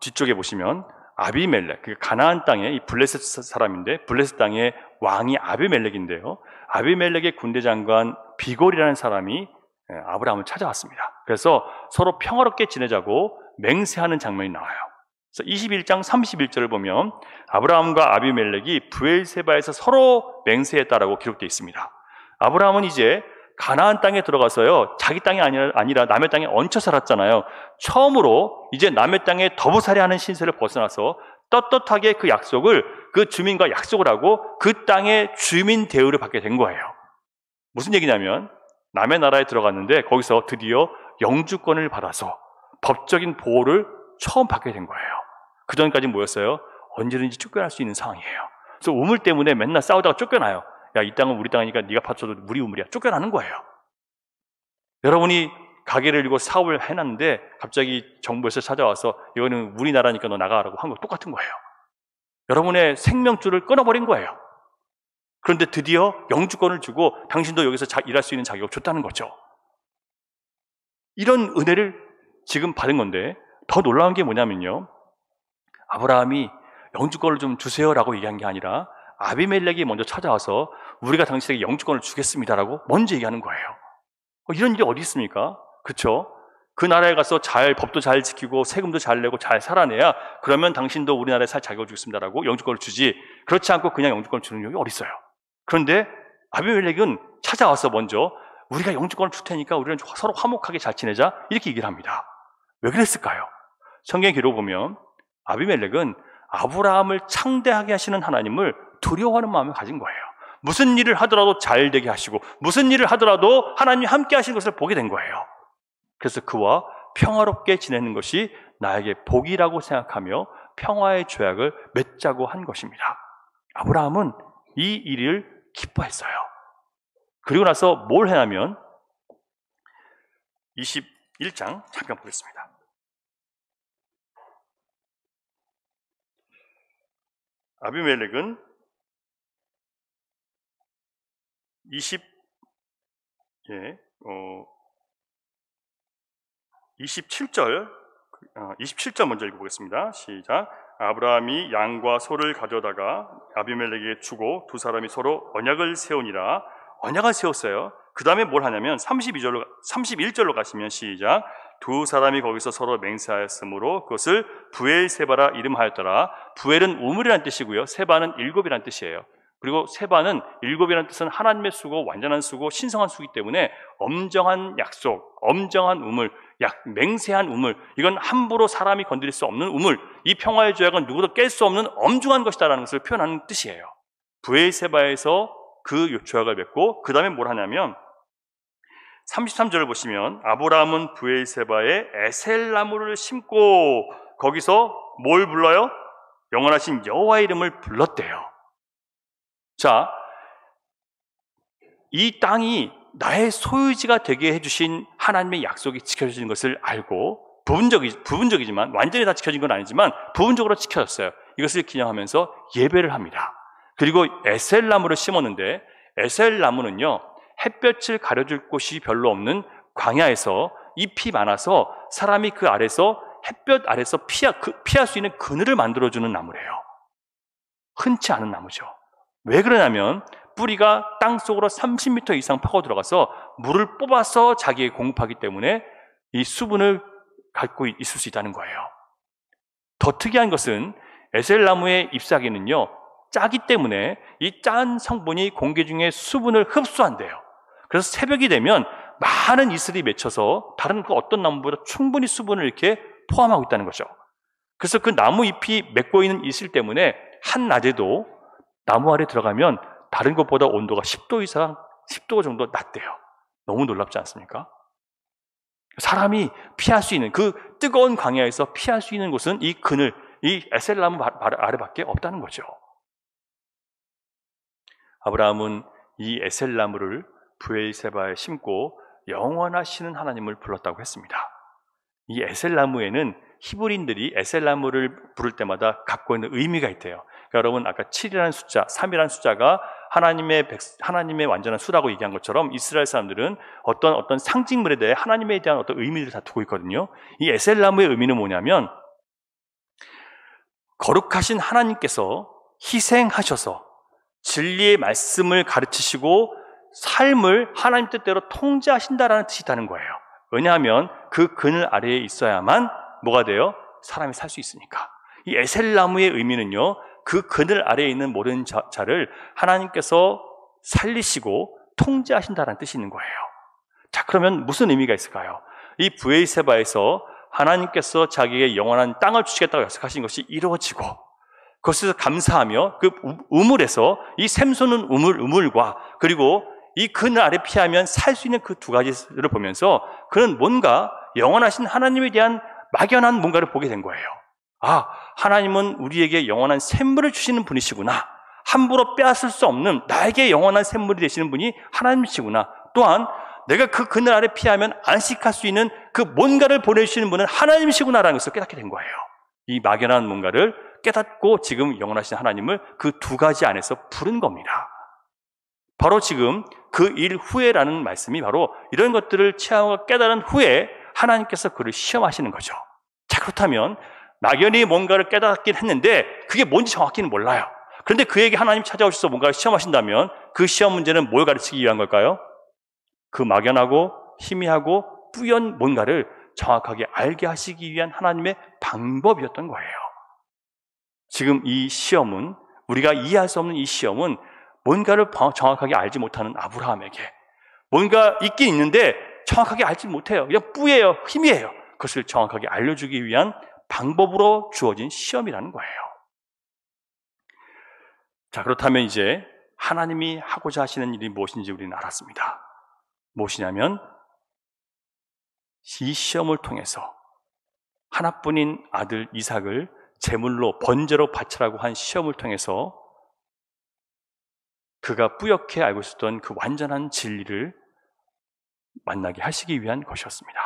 뒤쪽에 보시면 아비멜렉, 그 가나안 땅의 이 블레셋 사람인데, 블레셋 땅의 왕이 아비멜렉인데요, 아비멜렉의 군대 장관 비골이라는 사람이 아브라함을 찾아왔습니다. 그래서 서로 평화롭게 지내자고 맹세하는 장면이 나와요. 그래서 21장 31절을 보면 아브라함과 아비멜렉이 브엘세바에서 서로 맹세했다라고 기록되어 있습니다. 아브라함은 이제 가나안 땅에 들어가서요, 자기 땅이 아니라 남의 땅에 얹혀 살았잖아요. 처음으로 이제 남의 땅에 더부살이하는 신세를 벗어나서 떳떳하게 그 약속을, 그 주민과 약속을 하고 그 땅의 주민 대우를 받게 된 거예요. 무슨 얘기냐면 남의 나라에 들어갔는데 거기서 드디어 영주권을 받아서 법적인 보호를 처음 받게 된 거예요. 그전까지 뭐였어요? 언제든지 쫓겨날 수 있는 상황이에요. 그래서 우물 때문에 맨날 싸우다가 쫓겨나요. 야, 이 땅은 우리 땅이니까 네가 파쳐도 우리 우물이야. 쫓겨나는 거예요. 여러분이 가게를 열고 사업을 해놨는데 갑자기 정부에서 찾아와서 이거는 우리나라니까 너 나가라고 한 거 똑같은 거예요. 여러분의 생명줄을 끊어버린 거예요. 그런데 드디어 영주권을 주고 당신도 여기서 일할 수 있는 자격을 줬다는 거죠. 이런 은혜를 지금 받은 건데, 더 놀라운 게 뭐냐면요, 아브라함이 영주권을 좀 주세요라고 얘기한 게 아니라 아비멜렉이 먼저 찾아와서 우리가 당신에게 영주권을 주겠습니다라고 먼저 얘기하는 거예요. 이런 일이 어디 있습니까? 그렇죠? 그 나라에 가서 법도 잘 지키고 세금도 잘 내고 잘 살아내야 그러면 당신도 우리나라에 살 자격을 주겠습니다라고 영주권을 주지, 그렇지 않고 그냥 영주권을 주는 경우가 어디 있어요? 그런데 아비멜렉은 찾아와서 먼저 우리가 영주권을 줄 테니까 우리는 서로 화목하게 잘 지내자, 이렇게 얘기를 합니다. 왜 그랬을까요? 성경 기록 보면 아비멜렉은 아브라함을 창대하게 하시는 하나님을 두려워하는 마음을 가진 거예요. 무슨 일을 하더라도 잘 되게 하시고 무슨 일을 하더라도 하나님이 함께 하시는 것을 보게 된 거예요. 그래서 그와 평화롭게 지내는 것이 나에게 복이라고 생각하며 평화의 조약을 맺자고 한 것입니다. 아브라함은 이 일을 기뻐했어요. 그리고 나서 뭘 해냐면 21장 잠깐 보겠습니다. 아비멜렉은 27절 먼저 읽어보겠습니다. 시작. 아브라함이 양과 소를 가져다가 아비멜렉에게 주고 두 사람이 서로 언약을 세우니라. 언약을 세웠어요. 그 다음에 뭘 하냐면 31절로 가시면 시작. 두 사람이 거기서 서로 맹세하였으므로 그것을 부엘세바라 이름하였더라. 부엘은 우물이란 뜻이고요, 세바는 일곱이란 뜻이에요. 그리고 세바는 7이라는 뜻은 하나님의 수고, 완전한 수고, 신성한 수이기 때문에 엄정한 약속, 엄정한 우물, 맹세한 우물, 이건 함부로 사람이 건드릴 수 없는 우물, 이 평화의 조약은 누구도 깰 수 없는 엄중한 것이다라는 것을 표현하는 뜻이에요. 브엘세바에서 그 조약을 맺고 그 다음에 뭘 하냐면 33절을 보시면 아브라함은 브엘세바에 에셀나무를 심고 거기서 뭘 불러요? 영원하신 여호와의 이름을 불렀대요. 자, 이 땅이 나의 소유지가 되게 해주신 하나님의 약속이 지켜지는 것을 알고 부분적이지만 완전히 다 지켜진 건 아니지만 부분적으로 지켜졌어요. 이것을 기념하면서 예배를 합니다. 그리고 에셀나무를 심었는데 에셀나무는요 햇볕을 가려줄 곳이 별로 없는 광야에서 잎이 많아서 사람이 그 아래서 햇볕 아래서 피할 수 있는 그늘을 만들어주는 나무래요. 흔치 않은 나무죠. 왜 그러냐면 뿌리가 땅속으로 30m 이상 파고 들어가서 물을 뽑아서 자기에게 공급하기 때문에 이 수분을 갖고 있을 수 있다는 거예요. 더 특이한 것은 에셀나무의 잎사귀는요 짜기 때문에 이 짠 성분이 공기 중에 수분을 흡수한대요. 그래서 새벽이 되면 많은 이슬이 맺혀서 다른 그 어떤 나무보다 충분히 수분을 이렇게 포함하고 있다는 거죠. 그래서 그 나무 잎이 맺고 있는 이슬 때문에 한낮에도 나무 아래 들어가면 다른 것보다 온도가 10도 이상, 10도 정도 낮대요. 너무 놀랍지 않습니까? 사람이 피할 수 있는 그 뜨거운 광야에서 피할 수 있는 곳은 이 그늘, 이 에셀나무 아래밖에 없다는 거죠. 아브라함은 이 에셀나무를 브엘세바에 심고 영원하시는 하나님을 불렀다고 했습니다. 이 에셀나무에는 히브리인들이 에셀나무를 부를 때마다 갖고 있는 의미가 있대요. 그러니까 여러분 아까 7이라는 숫자, 3이라는 숫자가 하나님의 완전한 수라고 얘기한 것처럼 이스라엘 사람들은 어떤 상징물에 대해 하나님에 대한 어떤 의미를 다 두고 있거든요. 이 에셀나무의 의미는 뭐냐면 거룩하신 하나님께서 희생하셔서 진리의 말씀을 가르치시고 삶을 하나님 뜻대로 통제하신다라는 뜻이 있다는 거예요. 왜냐하면 그 그늘 아래에 있어야만 뭐가 돼요? 사람이 살 수 있으니까. 이 에셀나무의 의미는요, 그 그늘 아래에 있는 모든 자를 하나님께서 살리시고 통제하신다는 뜻이 있는 거예요. 자, 그러면 무슨 의미가 있을까요? 이 브엘세바에서 하나님께서 자기에게 영원한 땅을 주시겠다고 약속하신 것이 이루어지고 그것에서 감사하며 그 우물에서 이 샘솟는 우물과 그리고 이 그늘 아래 피하면 살 수 있는 그 두 가지를 보면서 그는 뭔가 영원하신 하나님에 대한 막연한 뭔가를 보게 된 거예요. 아, 하나님은 우리에게 영원한 샘물을 주시는 분이시구나. 함부로 빼앗을 수 없는 나에게 영원한 샘물이 되시는 분이 하나님이시구나. 또한 내가 그 그늘 아래 피하면 안식할 수 있는 그 뭔가를 보내주시는 분은 하나님이시구나라는 것을 깨닫게 된 거예요. 이 막연한 뭔가를 깨닫고 지금 영원하신 하나님을 그 두 가지 안에서 부른 겁니다. 바로 지금 그 일 후에라는 말씀이 바로 이런 것들을 체험하고 깨달은 후에 하나님께서 그를 시험하시는 거죠. 자, 그렇다면 막연히 뭔가를 깨닫긴 했는데 그게 뭔지 정확히는 몰라요. 그런데 그에게 하나님 찾아오셔서 뭔가를 시험하신다면 그 시험 문제는 뭘 가르치기 위한 걸까요? 그 막연하고 희미하고 뿌연 뭔가를 정확하게 알게 하시기 위한 하나님의 방법이었던 거예요. 지금 이 시험은, 우리가 이해할 수 없는 이 시험은 뭔가를 정확하게 알지 못하는 아브라함에게 뭔가 있긴 있는데 정확하게 알지 못해요. 그냥 뿌예요. 희미해요. 그것을 정확하게 알려주기 위한 방법으로 주어진 시험이라는 거예요. 자, 그렇다면 이제 하나님이 하고자 하시는 일이 무엇인지 우리는 알았습니다. 무엇이냐면 이 시험을 통해서 하나뿐인 아들 이삭을 제물로 번제로 바치라고 한 시험을 통해서 그가 뿌옇게 알고 있었던 그 완전한 진리를 만나게 하시기 위한 것이었습니다.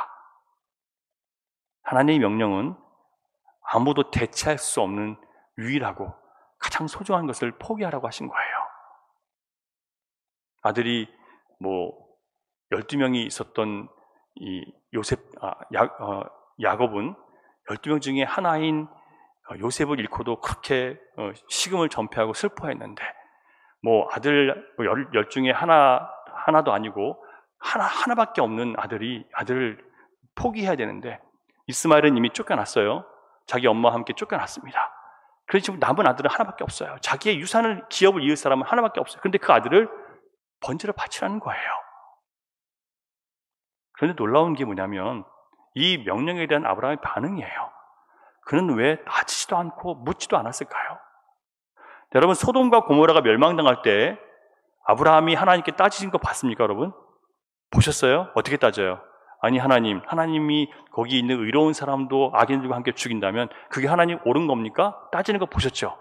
하나님의 명령은 아무도 대체할 수 없는 유일하고 가장 소중한 것을 포기하라고 하신 거예요. 아들이 12명이 있었던 이 야곱은 12명 중에 하나인 요셉을 잃고도 그렇게 식음을 전폐하고 슬퍼했는데 아들 10 중에 하나도 아니고 하나밖에 없는 아들을 포기해야 되는데 이스마엘은 이미 쫓겨났어요. 자기 엄마와 함께 쫓겨났습니다. 그래서 지금 남은 아들은 하나밖에 없어요. 자기의 유산을, 기업을 이을 사람은 하나밖에 없어요. 그런데 그 아들을 번제로 바치라는 거예요. 그런데 놀라운 게 뭐냐면 이 명령에 대한 아브라함의 반응이에요. 그는 왜 따지지도 않고 묻지도 않았을까요? 여러분, 소돔과 고모라가 멸망당할 때 아브라함이 하나님께 따지신 거 봤습니까, 여러분? 보셨어요? 어떻게 따져요? 아니, 하나님이 거기 있는 의로운 사람도 악인들과 함께 죽인다면 그게 하나님 옳은 겁니까? 따지는 거 보셨죠?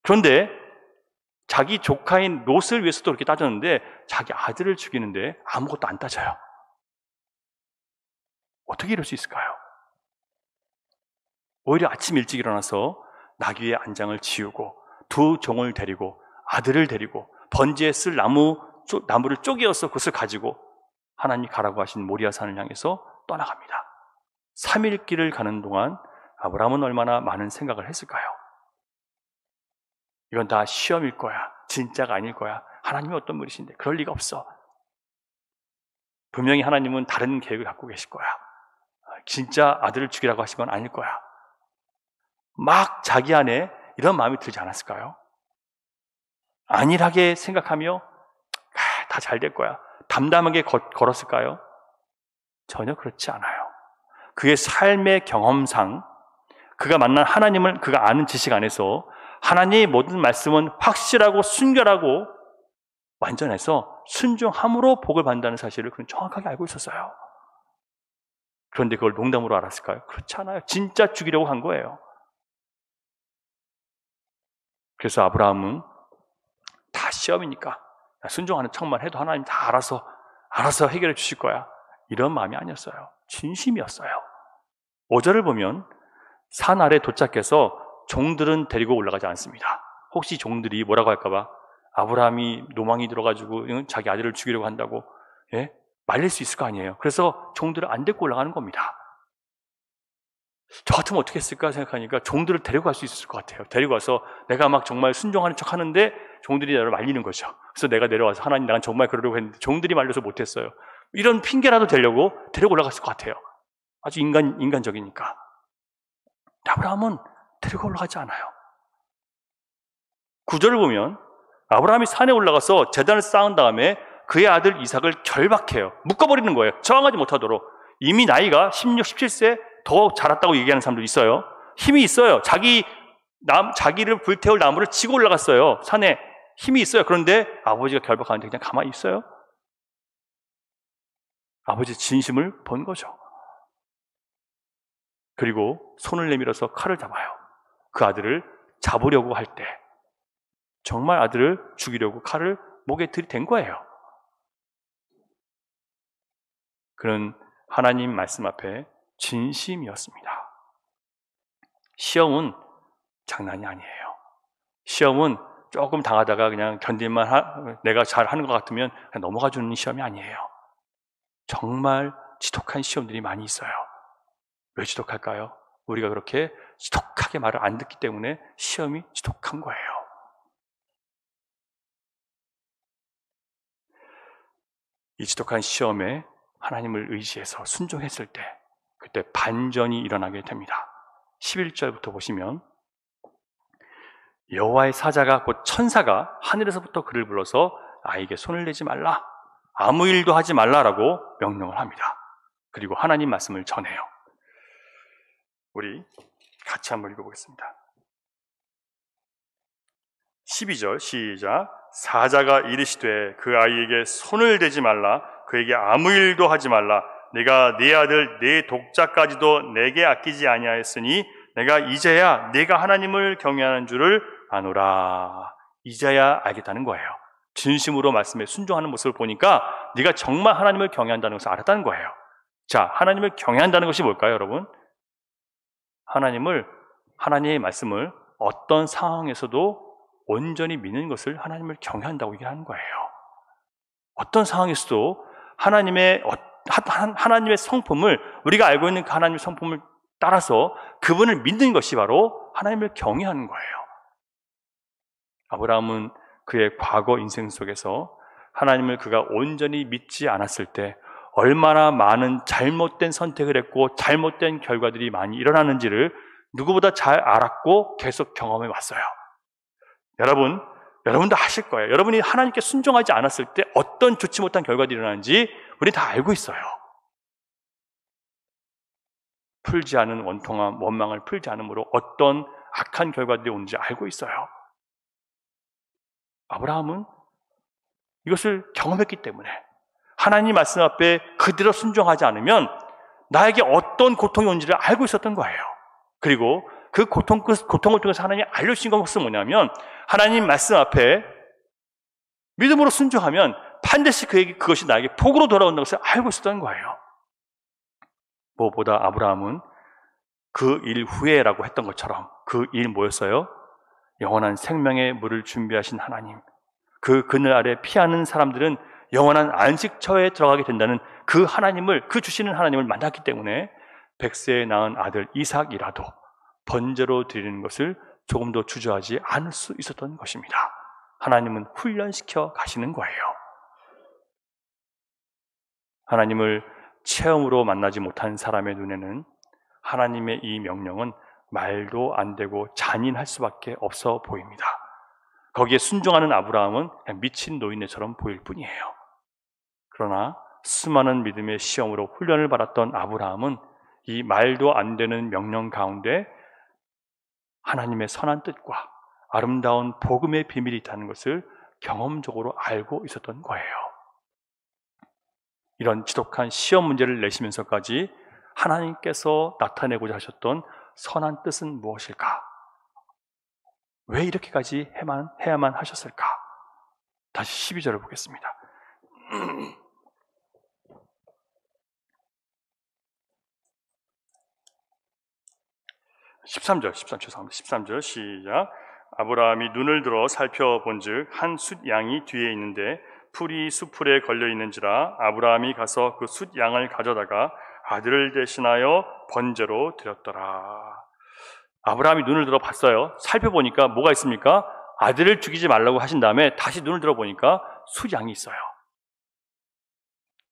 그런데 자기 조카인 롯을 위해서도 그렇게 따졌는데 자기 아들을 죽이는데 아무것도 안 따져요. 어떻게 이럴 수 있을까요? 오히려 아침 일찍 일어나서 나귀의 안장을 지우고 두 종을 데리고 아들을 데리고 번제에 쓸 나무를 쪼개어서 그것을 가지고 하나님이 가라고 하신 모리아산을 향해서 떠나갑니다. 3일 길을 가는 동안 아브라함은 얼마나 많은 생각을 했을까요? 이건 다 시험일 거야. 진짜가 아닐 거야. 하나님이 어떤 분이신데 그럴 리가 없어. 분명히 하나님은 다른 계획을 갖고 계실 거야. 진짜 아들을 죽이라고 하신 건 아닐 거야. 막 자기 안에 이런 마음이 들지 않았을까요? 안일하게 생각하며 다 잘 될 거야. 담담하게 걸었을까요? 전혀 그렇지 않아요. 그의 삶의 경험상 그가 만난 하나님을 그가 아는 지식 안에서 하나님의 모든 말씀은 확실하고 순결하고 완전해서 순종함으로 복을 받는다는 사실을 그는 정확하게 알고 있었어요. 그런데 그걸 농담으로 알았을까요? 그렇지 않아요. 진짜 죽이려고 한 거예요. 그래서 아브라함은 다 시험이니까 순종하는 척만 해도 하나님 다 알아서 해결해 주실 거야. 이런 마음이 아니었어요. 진심이었어요. 5절을 보면 산 아래 도착해서 종들은 데리고 올라가지 않습니다. 혹시 종들이 뭐라고 할까봐 아브라함이 노망이 들어가지고 자기 아들을 죽이려고 한다고 말릴 수 있을 거 아니에요. 그래서 종들을 안 데리고 올라가는 겁니다. 저 같으면 어떻게 했을까 생각하니까 종들을 데리고 갈 수 있을 것 같아요. 데리고 와서 내가 막 정말 순종하는 척 하는데 종들이 나를 말리는 거죠. 그래서 내가 내려와서 하나님, 난 정말 그러려고 했는데 종들이 말려서 못했어요. 이런 핑계라도 대려고 데리고 올라갔을 것 같아요. 아주 인간적이니까. 아브라함은 데리고 올라가지 않아요. 9절을 보면 아브라함이 산에 올라가서 제단을 쌓은 다음에 그의 아들 이삭을 결박해요. 묶어버리는 거예요. 저항하지 못하도록. 이미 나이가 16, 17세 더 자랐다고 얘기하는 사람도 있어요. 힘이 있어요. 자기를 불태울 나무를 치고 올라갔어요. 산에 힘이 있어요. 그런데 아버지가 결박하는데 그냥 가만히 있어요. 아버지의 진심을 본 거죠. 그리고 손을 내밀어서 칼을 잡아요. 그 아들을 잡으려고 할 때 정말 아들을 죽이려고 칼을 목에 들이댄 거예요. 그는 하나님 말씀 앞에 진심이었습니다. 시험은 장난이 아니에요. 시험은 조금 당하다가 그냥 내가 잘 하는 것 같으면 그냥 넘어가 주는 시험이 아니에요. 정말 지독한 시험들이 많이 있어요. 왜 지독할까요? 우리가 그렇게 지독하게 말을 안 듣기 때문에 시험이 지독한 거예요. 이 지독한 시험에 하나님을 의지해서 순종했을 때 그때 반전이 일어나게 됩니다. 11절부터 보시면 여호와의 사자가 곧 천사가 하늘에서부터 그를 불러서 아이에게 손을 내지 말라, 아무 일도 하지 말라라고 명령을 합니다. 그리고 하나님 말씀을 전해요. 우리 같이 한번 읽어보겠습니다. 12절 시작. 사자가 이르시되 그 아이에게 손을 대지 말라, 그에게 아무 일도 하지 말라. 내가 네 아들 네 독자까지도 내게 아끼지 아니하였으니 내가 이제야 네가 하나님을 경외하는 줄을 아노라. 이제야 알겠다는 거예요. 진심으로 말씀에 순종하는 모습을 보니까 네가 정말 하나님을 경외한다는 것을 알았다는 거예요. 자, 하나님을 경외한다는 것이 뭘까요, 여러분? 하나님의 말씀을 어떤 상황에서도 온전히 믿는 것을 하나님을 경외한다고 얘기하는 거예요. 어떤 상황에서도 하나님의 성품을, 우리가 알고 있는 그 하나님의 성품을 따라서 그분을 믿는 것이 바로 하나님을 경외하는 거예요. 아브라함은 그의 과거 인생 속에서 하나님을 그가 온전히 믿지 않았을 때 얼마나 많은 잘못된 선택을 했고 잘못된 결과들이 많이 일어나는지를 누구보다 잘 알았고 계속 경험해 왔어요. 여러분도 아실 거예요. 여러분이 하나님께 순종하지 않았을 때 어떤 좋지 못한 결과들이 일어나는지 우리 다 알고 있어요. 풀지 않은 원통함, 원망을 풀지 않으므로 어떤 악한 결과들이 오는지 알고 있어요. 아브라함은 이것을 경험했기 때문에 하나님 말씀 앞에 그대로 순종하지 않으면 나에게 어떤 고통이 온지를 알고 있었던 거예요. 그리고 그 고통을 통해서 하나님이 알려주신 것은 뭐냐면 하나님 말씀 앞에 믿음으로 순종하면 반드시 그것이 나에게 복으로 돌아온다는 것을 알고 있었던 거예요. 무엇보다 아브라함은 그 일 후에라고 했던 것처럼 그 일 뭐였어요? 영원한 생명의 물을 준비하신 하나님, 그 그늘 아래 피하는 사람들은 영원한 안식처에 들어가게 된다는 그 하나님을, 그 주시는 하나님을 만났기 때문에 100세에 낳은 아들 이삭이라도 번제로 드리는 것을 조금 더 주저하지 않을 수 있었던 것입니다. 하나님은 훈련시켜 가시는 거예요. 하나님을 체험으로 만나지 못한 사람의 눈에는 하나님의 이 명령은 말도 안 되고 잔인할 수밖에 없어 보입니다. 거기에 순종하는 아브라함은 그냥 미친 노인네처럼 보일 뿐이에요. 그러나 수많은 믿음의 시험으로 훈련을 받았던 아브라함은 이 말도 안 되는 명령 가운데 하나님의 선한 뜻과 아름다운 복음의 비밀이 있다는 것을 경험적으로 알고 있었던 거예요. 이런 지독한 시험 문제를 내시면서까지 하나님께서 나타내고자 하셨던 선한 뜻은 무엇일까? 왜 이렇게까지 해야만 하셨을까? 다시 12절을 보겠습니다. 13절 시작. 아브라함이 눈을 들어 살펴본즉 한 숫 양이 뒤에 있는데 풀이 수풀에 걸려 있는지라 아브라함이 가서 그 숫 양을 가져다가 아들을 대신하여 번제로 드렸더라. 아브라함이 눈을 들어 봤어요. 살펴보니까 뭐가 있습니까? 아들을 죽이지 말라고 하신 다음에 다시 눈을 들어 보니까 숫 양이 있어요.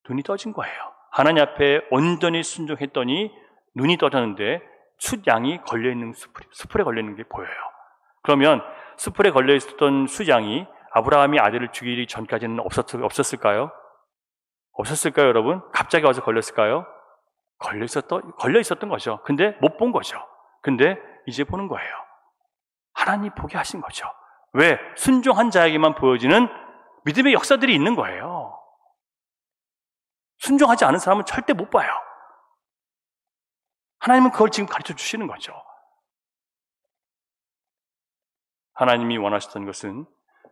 눈이 떠진 거예요. 하나님 앞에 온전히 순종했더니 눈이 떠졌는데 숫 양이 걸려있는 수풀에 걸려있는 게 보여요. 그러면 수풀에 걸려있었던 숫 양이 아브라함이 아들을 죽이기 전까지는 없었을까요? 없었을까요, 여러분? 갑자기 와서 걸렸을까요? 걸려 있었던 거죠. 근데 못 본 거죠. 근데 이제 보는 거예요. 하나님 보게 하신 거죠. 왜? 순종한 자에게만 보여지는 믿음의 역사들이 있는 거예요. 순종하지 않은 사람은 절대 못 봐요. 하나님은 그걸 지금 가르쳐 주시는 거죠. 하나님이 원하셨던 것은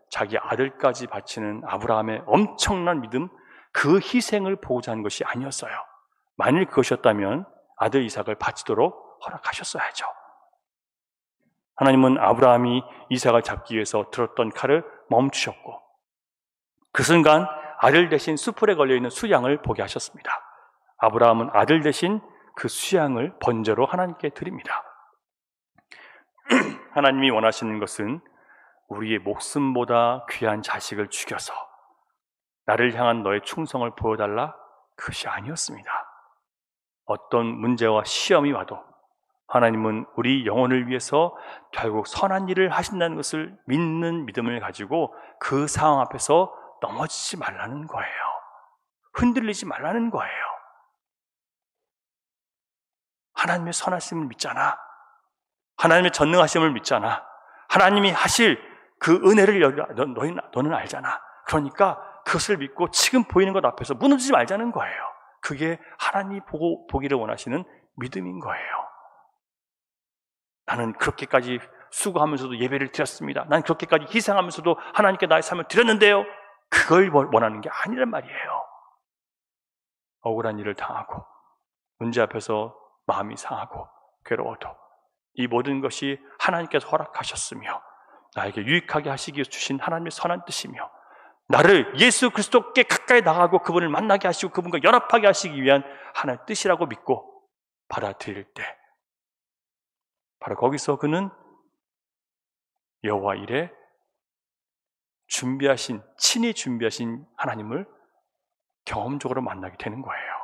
자기 아들까지 바치는 아브라함의 엄청난 믿음, 그 희생을 보고자 하는 것이 아니었어요. 만일 그것이었다면 아들 이삭을 바치도록 허락하셨어야죠. 하나님은 아브라함이 이삭을 잡기 위해서 들었던 칼을 멈추셨고 그 순간 아들 대신 수풀에 걸려있는 수양을 보게 하셨습니다. 아브라함은 아들 대신 그 수양을 번제로 하나님께 드립니다. 하나님이 원하시는 것은 우리의 목숨보다 귀한 자식을 죽여서 나를 향한 너의 충성을 보여달라? 그것이 아니었습니다. 어떤 문제와 시험이 와도 하나님은 우리 영혼을 위해서 결국 선한 일을 하신다는 것을 믿는 믿음을 가지고 그 상황 앞에서 넘어지지 말라는 거예요. 흔들리지 말라는 거예요. 하나님의 선하심을 믿잖아. 하나님의 전능하심을 믿잖아. 하나님이 하실 그 은혜를 너는 알잖아. 그러니까 그것을 믿고 지금 보이는 것 앞에서 무너지지 말자는 거예요. 그게 하나님이 보기를 원하시는 믿음인 거예요. 나는 그렇게까지 수고하면서도 예배를 드렸습니다. 난 그렇게까지 희생하면서도 하나님께 나의 삶을 드렸는데요. 그걸 원하는 게 아니란 말이에요. 억울한 일을 당하고 문제 앞에서 마음이 상하고 괴로워도 이 모든 것이 하나님께서 허락하셨으며 나에게 유익하게 하시기 위해서 주신 하나님의 선한 뜻이며 나를 예수 그리스도께 가까이 나가고 그분을 만나게 하시고 그분과 연합하게 하시기 위한 하나님의 뜻이라고 믿고 받아들일 때 바로 거기서 그는 여호와 일에 친히 준비하신 하나님을 경험적으로 만나게 되는 거예요.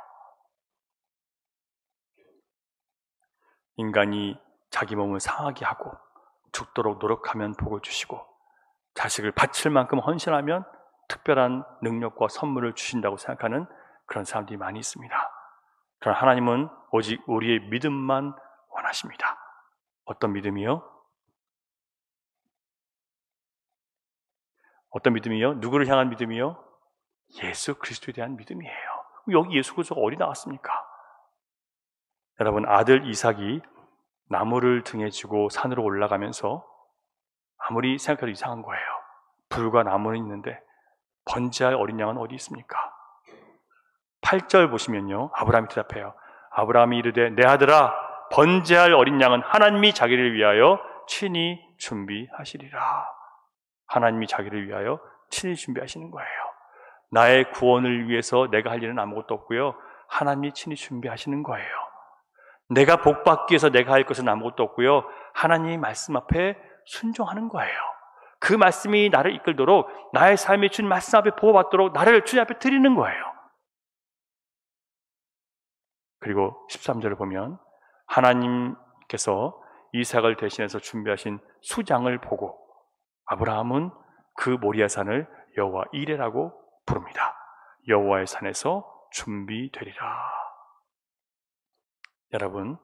인간이 자기 몸을 상하게 하고 죽도록 노력하면 복을 주시고 자식을 바칠 만큼 헌신하면 특별한 능력과 선물을 주신다고 생각하는 그런 사람들이 많이 있습니다. 그러나 하나님은 오직 우리의 믿음만 원하십니다. 어떤 믿음이요? 어떤 믿음이요? 누구를 향한 믿음이요? 예수 그리스도에 대한 믿음이에요. 여기 예수 그리스도가 어디 나왔습니까? 여러분, 아들 이삭이 나무를 등에 지고 산으로 올라가면서 아무리 생각해도 이상한 거예요. 불과 나무는 있는데 번제할 어린 양은 어디 있습니까? 8절 보시면요, 아브라함이 대답해요. 아브라함이 이르되 내 아들아, 번제할 어린 양은 하나님이 자기를 위하여 친히 준비하시리라. 하나님이 자기를 위하여 친히 준비하시는 거예요. 나의 구원을 위해서 내가 할 일은 아무것도 없고요, 하나님이 친히 준비하시는 거예요. 내가 복받기 위해서 내가 할 것은 아무것도 없고요, 하나님의 말씀 앞에 순종하는 거예요. 그 말씀이 나를 이끌도록, 나의 삶이 주님 말씀 앞에 보호받도록 나를 주님 앞에 드리는 거예요. 그리고 13절을 보면 하나님께서 이삭을 대신해서 준비하신 수장을 보고 아브라함은 그 모리아산을 여호와 이레라고 부릅니다. 여호와의 산에서 준비되리라. 여러분,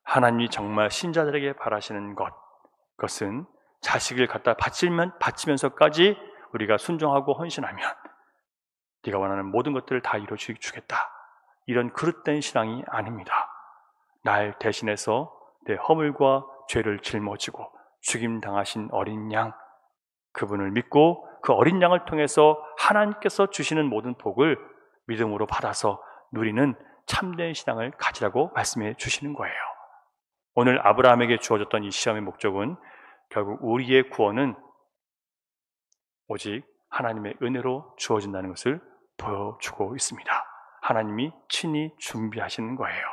하나님이 정말 신자들에게 바라시는 그것은 자식을 갖다 바치면서까지 우리가 순종하고 헌신하면 네가 원하는 모든 것들을 다 이루어주겠다, 이런 그릇된 신앙이 아닙니다. 날 대신해서 내 허물과 죄를 짊어지고 죽임당하신 어린 양, 그분을 믿고 그 어린 양을 통해서 하나님께서 주시는 모든 복을 믿음으로 받아서 누리는 참된 신앙을 가지라고 말씀해 주시는 거예요. 오늘 아브라함에게 주어졌던 이 시험의 목적은 결국 우리의 구원은 오직 하나님의 은혜로 주어진다는 것을 보여주고 있습니다. 하나님이 친히 준비하시는 거예요.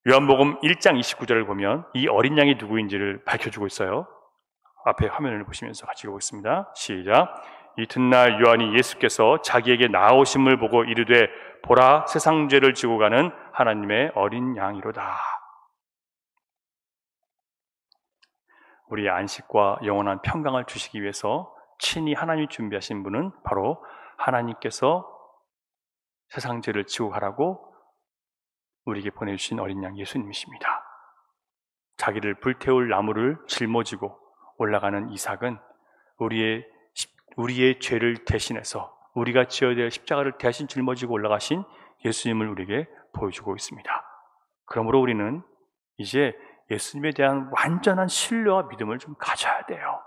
요한복음 1장 29절을 보면 이 어린 양이 누구인지를 밝혀주고 있어요. 앞에 화면을 보시면서 같이 보겠습니다. 시작. 이튿날 요한이 예수께서 자기에게 나오심을 보고 이르되 보라, 세상 죄를 지고 가는 하나님의 어린 양이로다. 우리의 안식과 영원한 평강을 주시기 위해서 친히 하나님이 준비하신 분은 바로 하나님께서 세상 죄를 지고 가라고 우리에게 보내주신 어린 양 예수님이십니다. 자기를 불태울 나무를 짊어지고 올라가는 이삭은 우리의 죄를 대신해서 우리가 지어야 될 십자가를 대신 짊어지고 올라가신 예수님을 우리에게 보여주고 있습니다. 그러므로 우리는 이제 예수님에 대한 완전한 신뢰와 믿음을 좀 가져야 돼요.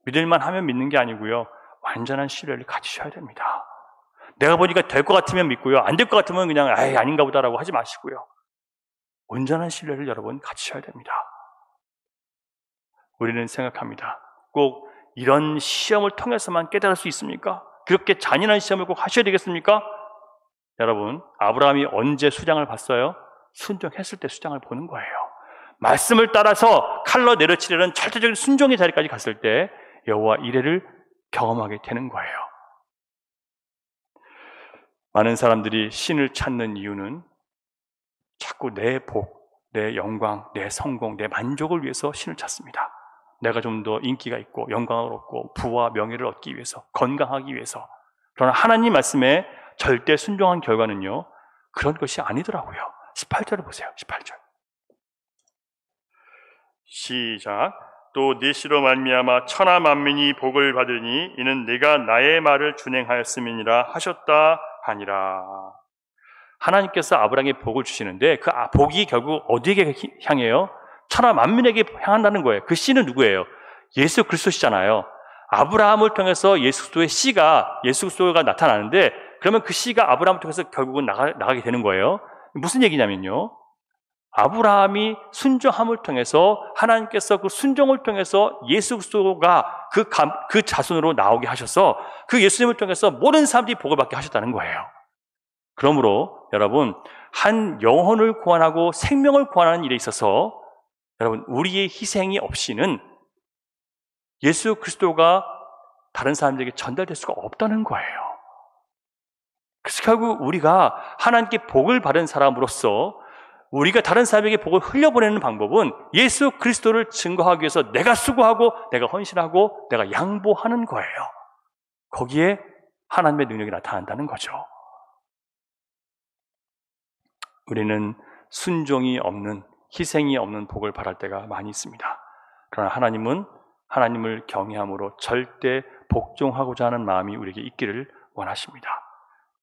믿을만 하면 믿는 게 아니고요, 완전한 신뢰를 가지셔야 됩니다. 내가 보니까 될 것 같으면 믿고요, 안 될 것 같으면 그냥 아닌가 보다라고 하지 마시고요, 온전한 신뢰를 여러분 가지셔야 됩니다. 우리는 생각합니다. 꼭 이런 시험을 통해서만 깨달을 수 있습니까? 그렇게 잔인한 시험을 꼭 하셔야 되겠습니까? 여러분, 아브라함이 언제 수장을 봤어요? 순종했을 때 수장을 보는 거예요. 말씀을 따라서 칼로 내려치려는 절대적인 순종의 자리까지 갔을 때 여호와 이레를 경험하게 되는 거예요. 많은 사람들이 신을 찾는 이유는 자꾸 내 복, 내 영광, 내 성공, 내 만족을 위해서 신을 찾습니다. 내가 좀 더 인기가 있고 영광을 얻고 부와 명예를 얻기 위해서, 건강하기 위해서. 그러나 하나님 말씀에 절대 순종한 결과는요, 그런 것이 아니더라고요. 18절을 보세요. 18절. 시작. 또 네 씨로 말미암아 천하 만민이 복을 받으니 이는 네가 나의 말을 준행하였음이니라 하셨다 하니라. 하나님께서 아브라함에게 복을 주시는데 그 복이 결국 어디에게 향해요? 천하 만민에게 향한다는 거예요. 그 씨는 누구예요? 예수 그리스도시잖아요. 아브라함을 통해서 예수 그리스도가 나타나는데, 그러면 그 씨가 아브라함을 통해서 결국은 나가게 되는 거예요. 무슨 얘기냐면요, 아브라함이 순종함을 통해서 하나님께서 그 순종을 통해서 예수 그리스도가 그 자손으로 나오게 하셔서 그 예수님을 통해서 모든 사람들이 복을 받게 하셨다는 거예요. 그러므로 여러분, 한 영혼을 구원하고 생명을 구원하는 일에 있어서 여러분, 우리의 희생이 없이는 예수 그리스도가 다른 사람들에게 전달될 수가 없다는 거예요. 그래서 결국 우리가 하나님께 복을 받은 사람으로서 우리가 다른 사람에게 복을 흘려보내는 방법은 예수 그리스도를 증거하기 위해서 내가 수고하고 내가 헌신하고 내가 양보하는 거예요. 거기에 하나님의 능력이 나타난다는 거죠. 우리는 순종이 없는, 희생이 없는 복을 바랄 때가 많이 있습니다. 그러나 하나님은 하나님을 경외함으로 절대 복종하고자 하는 마음이 우리에게 있기를 원하십니다.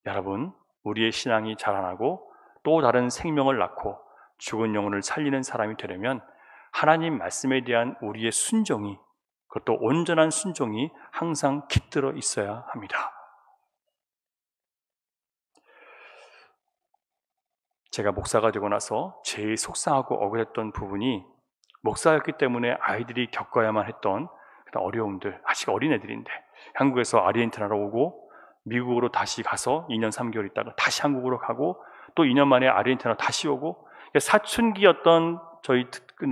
여러분, 우리의 신앙이 자라나고 또 다른 생명을 낳고 죽은 영혼을 살리는 사람이 되려면 하나님 말씀에 대한 우리의 순종이, 그것도 온전한 순종이 항상 깃들어 있어야 합니다. 제가 목사가 되고 나서 제일 속상하고 억울했던 부분이, 목사였기 때문에 아이들이 겪어야만 했던 어려움들, 아직 어린애들인데 한국에서 아르헨티나로 오고 미국으로 다시 가서 2년 3개월 있다가 다시 한국으로 가고 또 2년 만에 아르헨티나로 다시 오고, 사춘기였던 저희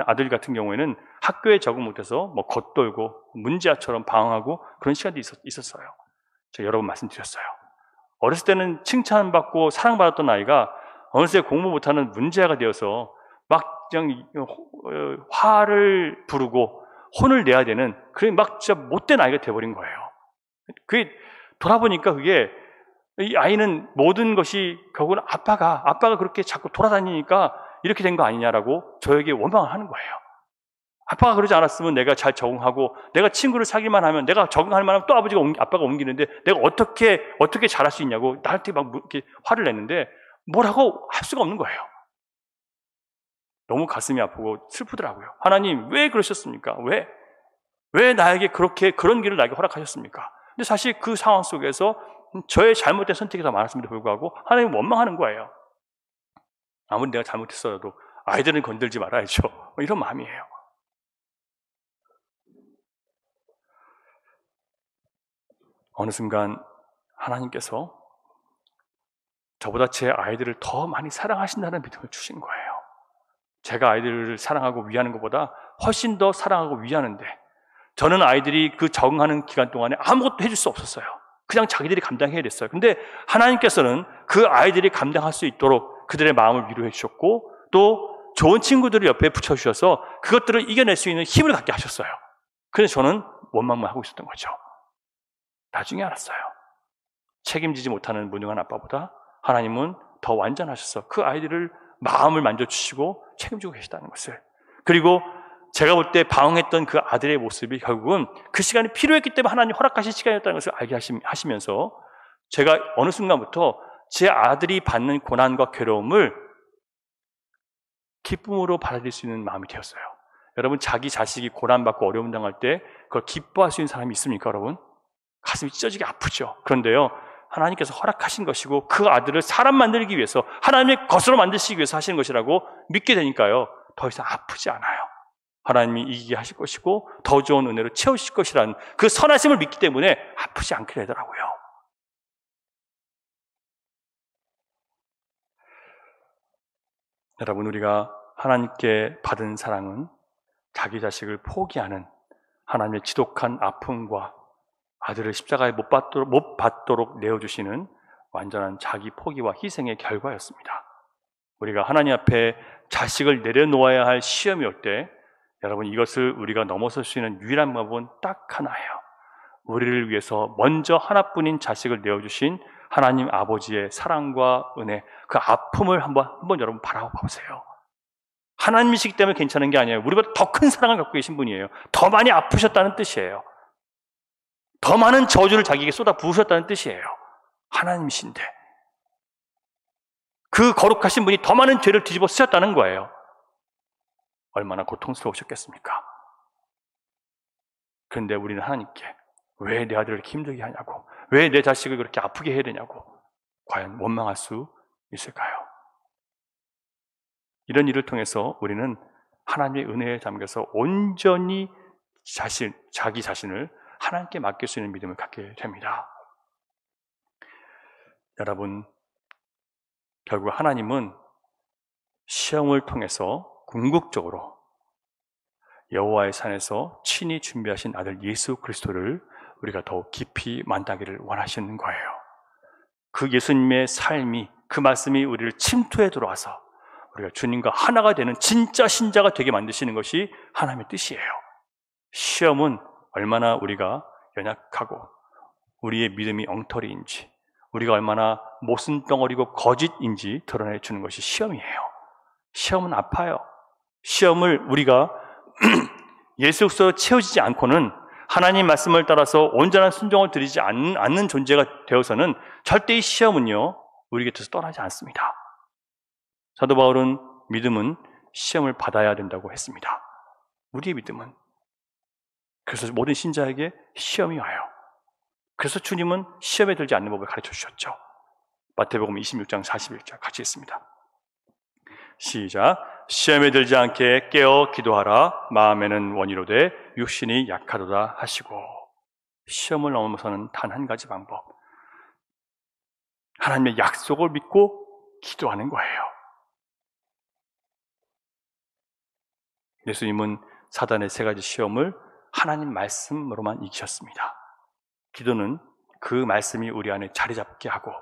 아들 같은 경우에는 학교에 적응 못해서 뭐 겉돌고 문제아처럼 방황하고 그런 시간도 있었어요. 제가 여러 번 말씀드렸어요. 어렸을 때는 칭찬받고 사랑받았던 아이가 어느새 공부 못하는 문제아가 되어서 막 그냥 화를 부르고 혼을 내야 되는, 그게 막 진짜 못된 아이가 돼버린 거예요. 그게 돌아보니까 그게, 이 아이는 모든 것이 결국은 아빠가 그렇게 자꾸 돌아다니니까 이렇게 된 거 아니냐라고 저에게 원망을 하는 거예요. 아빠가 그러지 않았으면 내가 잘 적응하고 내가 친구를 사귀만 하면, 내가 적응할 만하면 또 아빠가 옮기는데 내가 어떻게 잘할 수 있냐고 나한테 막 이렇게 화를 냈는데 뭐라고 할 수가 없는 거예요. 너무 가슴이 아프고 슬프더라고요. 하나님, 왜 그러셨습니까? 왜 나에게 그런 길을 나에게 허락하셨습니까? 근데 사실 그 상황 속에서 저의 잘못된 선택이 더 많았음에도 불구하고 하나님 원망하는 거예요. 아무리 내가 잘못했어도 아이들은 건들지 말아야죠. 이런 마음이에요. 어느 순간 하나님께서 저보다 제 아이들을 더 많이 사랑하신다는 믿음을 주신 거예요. 제가 아이들을 사랑하고 위하는 것보다 훨씬 더 사랑하고 위하는데, 저는 아이들이 그 적응하는 기간 동안에 아무것도 해줄 수 없었어요. 그냥 자기들이 감당해야 됐어요. 근데 하나님께서는 그 아이들이 감당할 수 있도록 그들의 마음을 위로해 주셨고, 또 좋은 친구들을 옆에 붙여주셔서 그것들을 이겨낼 수 있는 힘을 갖게 하셨어요. 그래서 저는 원망만 하고 있었던 거죠. 나중에 알았어요. 책임지지 못하는 무능한 아빠보다 하나님은 더 완전하셔서 그 아이들을 마음을 만져주시고 책임지고 계시다는 것을, 그리고 제가 볼 때 방황했던 그 아들의 모습이 결국은 그 시간이 필요했기 때문에 하나님 허락하신 시간이었다는 것을 알게 하시면서 제가 어느 순간부터 제 아들이 받는 고난과 괴로움을 기쁨으로 받아들일 수 있는 마음이 되었어요. 여러분, 자기 자식이 고난받고 어려움 당할 때 그걸 기뻐할 수 있는 사람이 있습니까, 여러분? 가슴이 찢어지게 아프죠. 그런데요, 하나님께서 허락하신 것이고 그 아들을 사람 만들기 위해서, 하나님의 것으로 만드시기 위해서 하시는 것이라고 믿게 되니까요, 더 이상 아프지 않아요. 하나님이 이기게 하실 것이고 더 좋은 은혜로 채우실 것이라는 그 선하심을 믿기 때문에 아프지 않게 되더라고요. 여러분, 우리가 하나님께 받은 사랑은 자기 자식을 포기하는 하나님의 지독한 아픔과 아들을 십자가에 못 받도록 내어주시는 완전한 자기 포기와 희생의 결과였습니다. 우리가 하나님 앞에 자식을 내려놓아야 할 시험이 올 때, 여러분, 이것을 우리가 넘어설 수 있는 유일한 방법은 딱 하나예요. 우리를 위해서 먼저 하나뿐인 자식을 내어주신 하나님 아버지의 사랑과 은혜, 그 아픔을 한번 여러분 바라보세요. 하나님이시기 때문에 괜찮은 게 아니에요. 우리보다 더 큰 사랑을 갖고 계신 분이에요. 더 많이 아프셨다는 뜻이에요. 더 많은 저주를 자기에게 쏟아 부으셨다는 뜻이에요. 하나님이신데 그 거룩하신 분이 더 많은 죄를 뒤집어 쓰셨다는 거예요. 얼마나 고통스러우셨겠습니까? 그런데 우리는 하나님께 왜 내 아들을 이렇게 힘들게 하냐고, 왜 내 자식을 그렇게 아프게 해야 되냐고 과연 원망할 수 있을까요? 이런 일을 통해서 우리는 하나님의 은혜에 잠겨서 온전히 자기 자신을 하나님께 맡길 수 있는 믿음을 갖게 됩니다. 여러분, 결국 하나님은 시험을 통해서 궁극적으로 여호와의 산에서 친히 준비하신 아들 예수 그리스도를 우리가 더욱 깊이 만나기를 원하시는 거예요. 그 예수님의 삶이, 그 말씀이 우리를 침투해 들어와서 우리가 주님과 하나가 되는 진짜 신자가 되게 만드시는 것이 하나님의 뜻이에요. 시험은 얼마나 우리가 연약하고 우리의 믿음이 엉터리인지, 우리가 얼마나 모순덩어리고 거짓인지 드러내 주는 것이 시험이에요. 시험은 아파요. 시험을 우리가 예수 그리스도로 채워지지 않고는, 하나님 말씀을 따라서 온전한 순종을 드리지 않는 존재가 되어서는 절대 이 시험은요, 우리 곁에서 떠나지 않습니다. 사도 바울은 믿음은 시험을 받아야 된다고 했습니다. 우리의 믿음은. 그래서 모든 신자에게 시험이 와요. 그래서 주님은 시험에 들지 않는 법을 가르쳐 주셨죠. 마태복음 26장 41절 같이 읽습니다. 시작. 시험에 들지 않게 깨어 기도하라. 마음에는 원이로되 육신이 약하도다 하시고. 시험을 넘어서는 단 한 가지 방법, 하나님의 약속을 믿고 기도하는 거예요. 예수님은 사단의 세 가지 시험을 하나님 말씀으로만 이기셨습니다. 기도는 그 말씀이 우리 안에 자리 잡게 하고,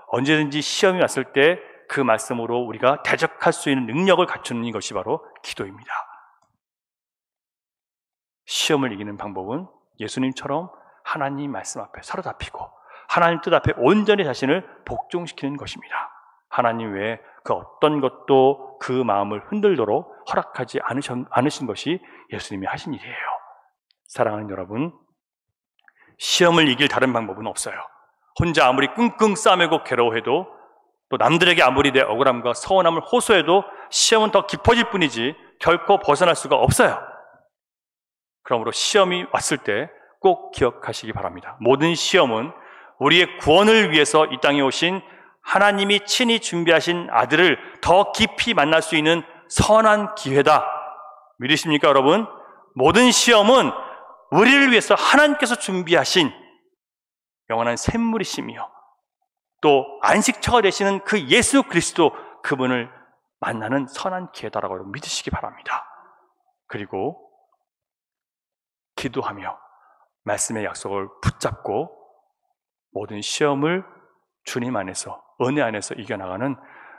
언제든지 시험이 왔을 때 그 말씀으로 우리가 대적할 수 있는 능력을 갖추는 것이 바로 기도입니다. 시험을 이기는 방법은 예수님처럼 하나님 말씀 앞에 사로잡히고 하나님 뜻 앞에 온전히 자신을 복종시키는 것입니다. 하나님 외에 그 어떤 것도 그 마음을 흔들도록 허락하지 않으신 것이 예수님이 하신 일이에요. 사랑하는 여러분, 시험을 이길 다른 방법은 없어요. 혼자 아무리 끙끙 싸매고 괴로워해도, 또 남들에게 아무리 내 억울함과 서운함을 호소해도 시험은 더 깊어질 뿐이지 결코 벗어날 수가 없어요. 그러므로 시험이 왔을 때 꼭 기억하시기 바랍니다. 모든 시험은 우리의 구원을 위해서 이 땅에 오신 하나님이 친히 준비하신 아들을 더 깊이 만날 수 있는 선한 기회다. 믿으십니까, 여러분? 모든 시험은 우리를 위해서 하나님께서 준비하신 영원한 샘물이시며, 또 안식처가 되시는 그 예수 그리스도, 그분을 만나는 선한 기회다라고 믿으시기 바랍니다. 그리고 기도하며 말씀의 약속을 붙잡고 모든 시험을 주님 안에서, 은혜 안에서 이겨나가는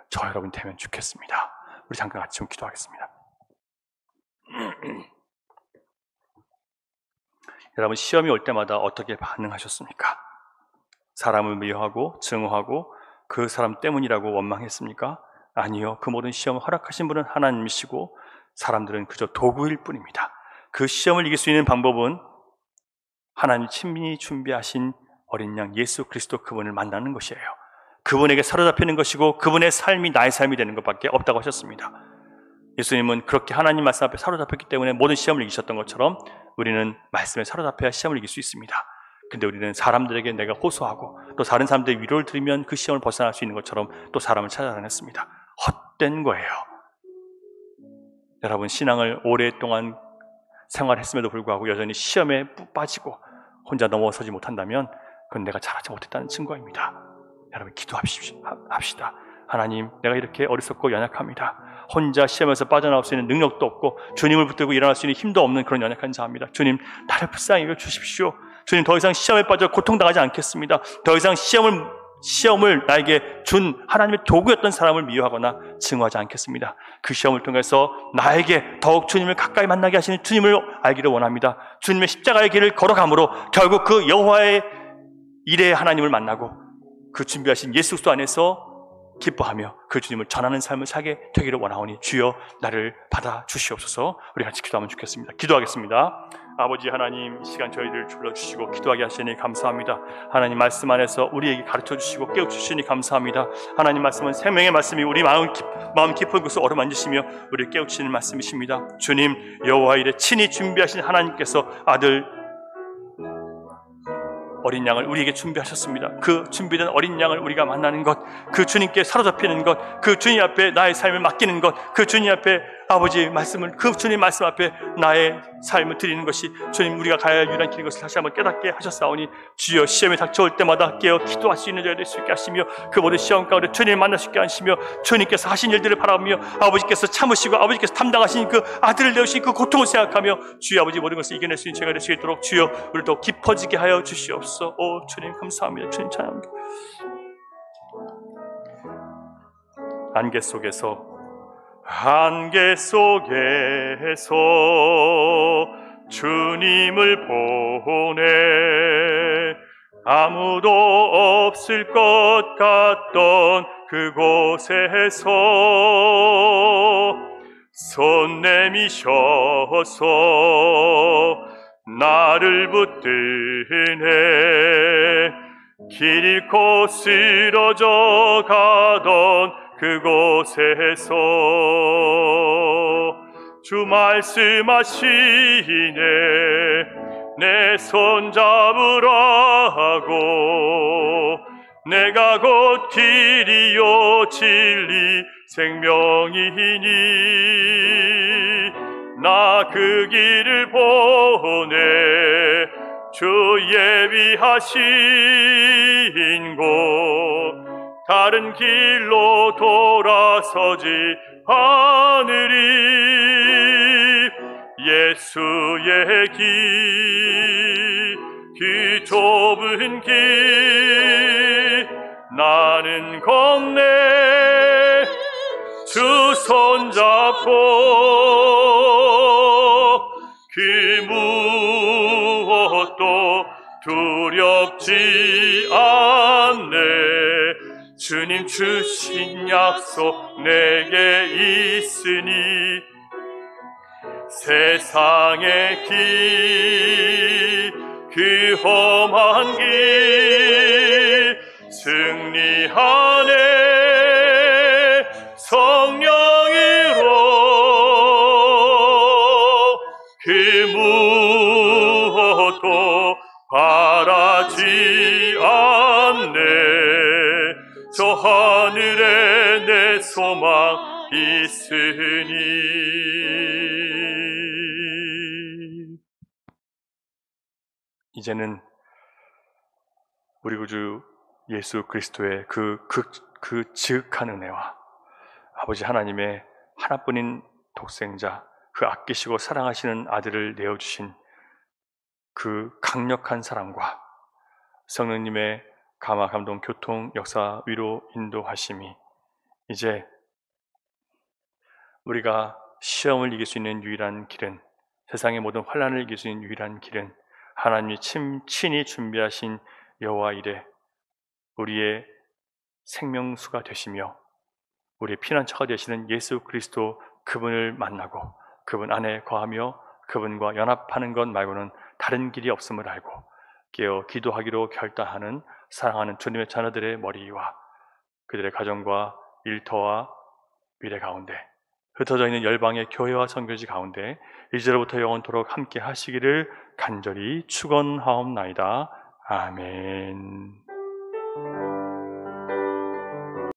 저 여러분 되면 좋겠습니다. 우리 잠깐 같이 좀 기도하겠습니다. 여러분, 시험이 올 때마다 어떻게 반응하셨습니까? 사람을 미워하고 증오하고 그 사람 때문이라고 원망했습니까? 아니요. 그 모든 시험을 허락하신 분은 하나님이시고 사람들은 그저 도구일 뿐입니다. 그 시험을 이길 수 있는 방법은 하나님 친히 준비하신 어린 양 예수 그리스도, 그분을 만나는 것이에요. 그분에게 사로잡히는 것이고 그분의 삶이 나의 삶이 되는 것밖에 없다고 하셨습니다. 예수님은 그렇게 하나님 말씀 앞에 사로잡혔기 때문에 모든 시험을 이기셨던 것처럼 우리는 말씀에 사로잡혀야 시험을 이길 수 있습니다. 근데 우리는 사람들에게 내가 호소하고 또 다른 사람들의 위로를 들으면 그 시험을 벗어날 수 있는 것처럼 또 사람을 찾아다녔습니다. 헛된 거예요. 여러분, 신앙을 오랫동안 생활했음에도 불구하고 여전히 시험에 빠지고 혼자 넘어서지 못한다면 그건 내가 잘하지 못했다는 증거입니다. 여러분, 기도합시다. 하나님, 내가 이렇게 어리석고 연약합니다. 혼자 시험에서 빠져나올 수 있는 능력도 없고 주님을 붙들고 일어날 수 있는 힘도 없는 그런 연약한 자입니다. 주님, 나를 불쌍히 여겨 주십시오. 주님, 더 이상 시험에 빠져 고통당하지 않겠습니다. 더 이상 시험을 나에게 준 하나님의 도구였던 사람을 미워하거나 증오하지 않겠습니다. 그 시험을 통해서 나에게 더욱 주님을 가까이 만나게 하시는 주님을 알기를 원합니다. 주님의 십자가의 길을 걸어감으로 결국 그 여호와의 일의 하나님을 만나고 그 준비하신 예수 그리스도 안에서 기뻐하며 그 주님을 전하는 삶을 살게 되기를 원하오니 주여 나를 받아 주시옵소서. 우리 같이 기도하면 좋겠습니다. 기도하겠습니다. 아버지 하나님, 이 시간 저희를 불러주시고 기도하게 하시니 감사합니다. 하나님 말씀 안에서 우리에게 가르쳐주시고 깨워주시니 감사합니다. 하나님 말씀은 생명의 말씀이 우리 마음 깊은 곳을 어루만지시며 우리를 깨우치는 말씀이십니다. 주님, 여호와 일에 친히 준비하신 하나님께서 아들 어린 양을 우리에게 준비하셨습니다. 그 준비된 어린 양을 우리가 만나는 것, 그 주님께 사로잡히는 것, 그 주님 앞에 나의 삶을 맡기는 것, 그 주님 앞에 아버지의 말씀을, 그 주님 말씀 앞에 나의 삶을 드리는 것이 주님 우리가 가야 할 유일한 길인 것을 다시 한번 깨닫게 하셨사오니 주여, 시험에 닥쳐올 때마다 깨어 기도할 수 있는 자가 될 수 있게 하시며 그 모든 시험 가운데 주님을 만날 수 있게 하시며 주님께서 하신 일들을 바라보며 아버지께서 참으시고 아버지께서 담당하신 그 아들을 내오신 그 고통을 생각하며 주여 아버지 모든 것을 이겨낼 수 있는 제가 될 수 있도록 주여 우리를 더 깊어지게 하여 주시옵소서. 오 주님 감사합니다. 주님 찬양합니다. 안개 속에서 안개 속에서 주님을 보내 아무도 없을 것 같던 그곳에서 손 내미셔서 나를 붙드네 길 잃고 쓰러져 가던 그곳에서 주 말씀하시네 내 손 잡으라고 내가 곧 길이요 진리 생명이니 나 그 길을 보내 주 예비하신 곳 다른 길로 돌아서지 않으리 예수의 길, 그 좁은 길 나는 건네 주 손잡고 그 무엇도 두렵지 않네 주님 주신 약속 내게 있으니 세상의 길, 그 험한 길 승리하네 성령으로 그 무엇도 바라지 않네 저 하늘에 내 소망 있으니 이제는 우리 구주 예수 그리스도의 그 지극한 은혜와 아버지 하나님의 하나뿐인 독생자 그 아끼시고 사랑하시는 아들을 내어주신 그 강력한 사랑과 성령님의 감화, 감동, 교통, 역사, 위로, 인도하심이 이제 우리가 시험을 이길 수 있는 유일한 길은 세상의 모든 환난을 이길 수 있는 유일한 길은 하나님이 친히 준비하신 여호와 이레 우리의 생명수가 되시며 우리의 피난처가 되시는 예수 그리스도 그분을 만나고 그분 안에 거하며 그분과 연합하는 것 말고는 다른 길이 없음을 알고 깨어 기도하기로 결단하는 사랑하는 주님의 자녀들의 머리와 그들의 가정과 일터와 미래 가운데 흩어져 있는 열방의 교회와 선교지 가운데 이제로부터 영원토록 함께 하시기를 간절히 축원하옵나이다. 아멘.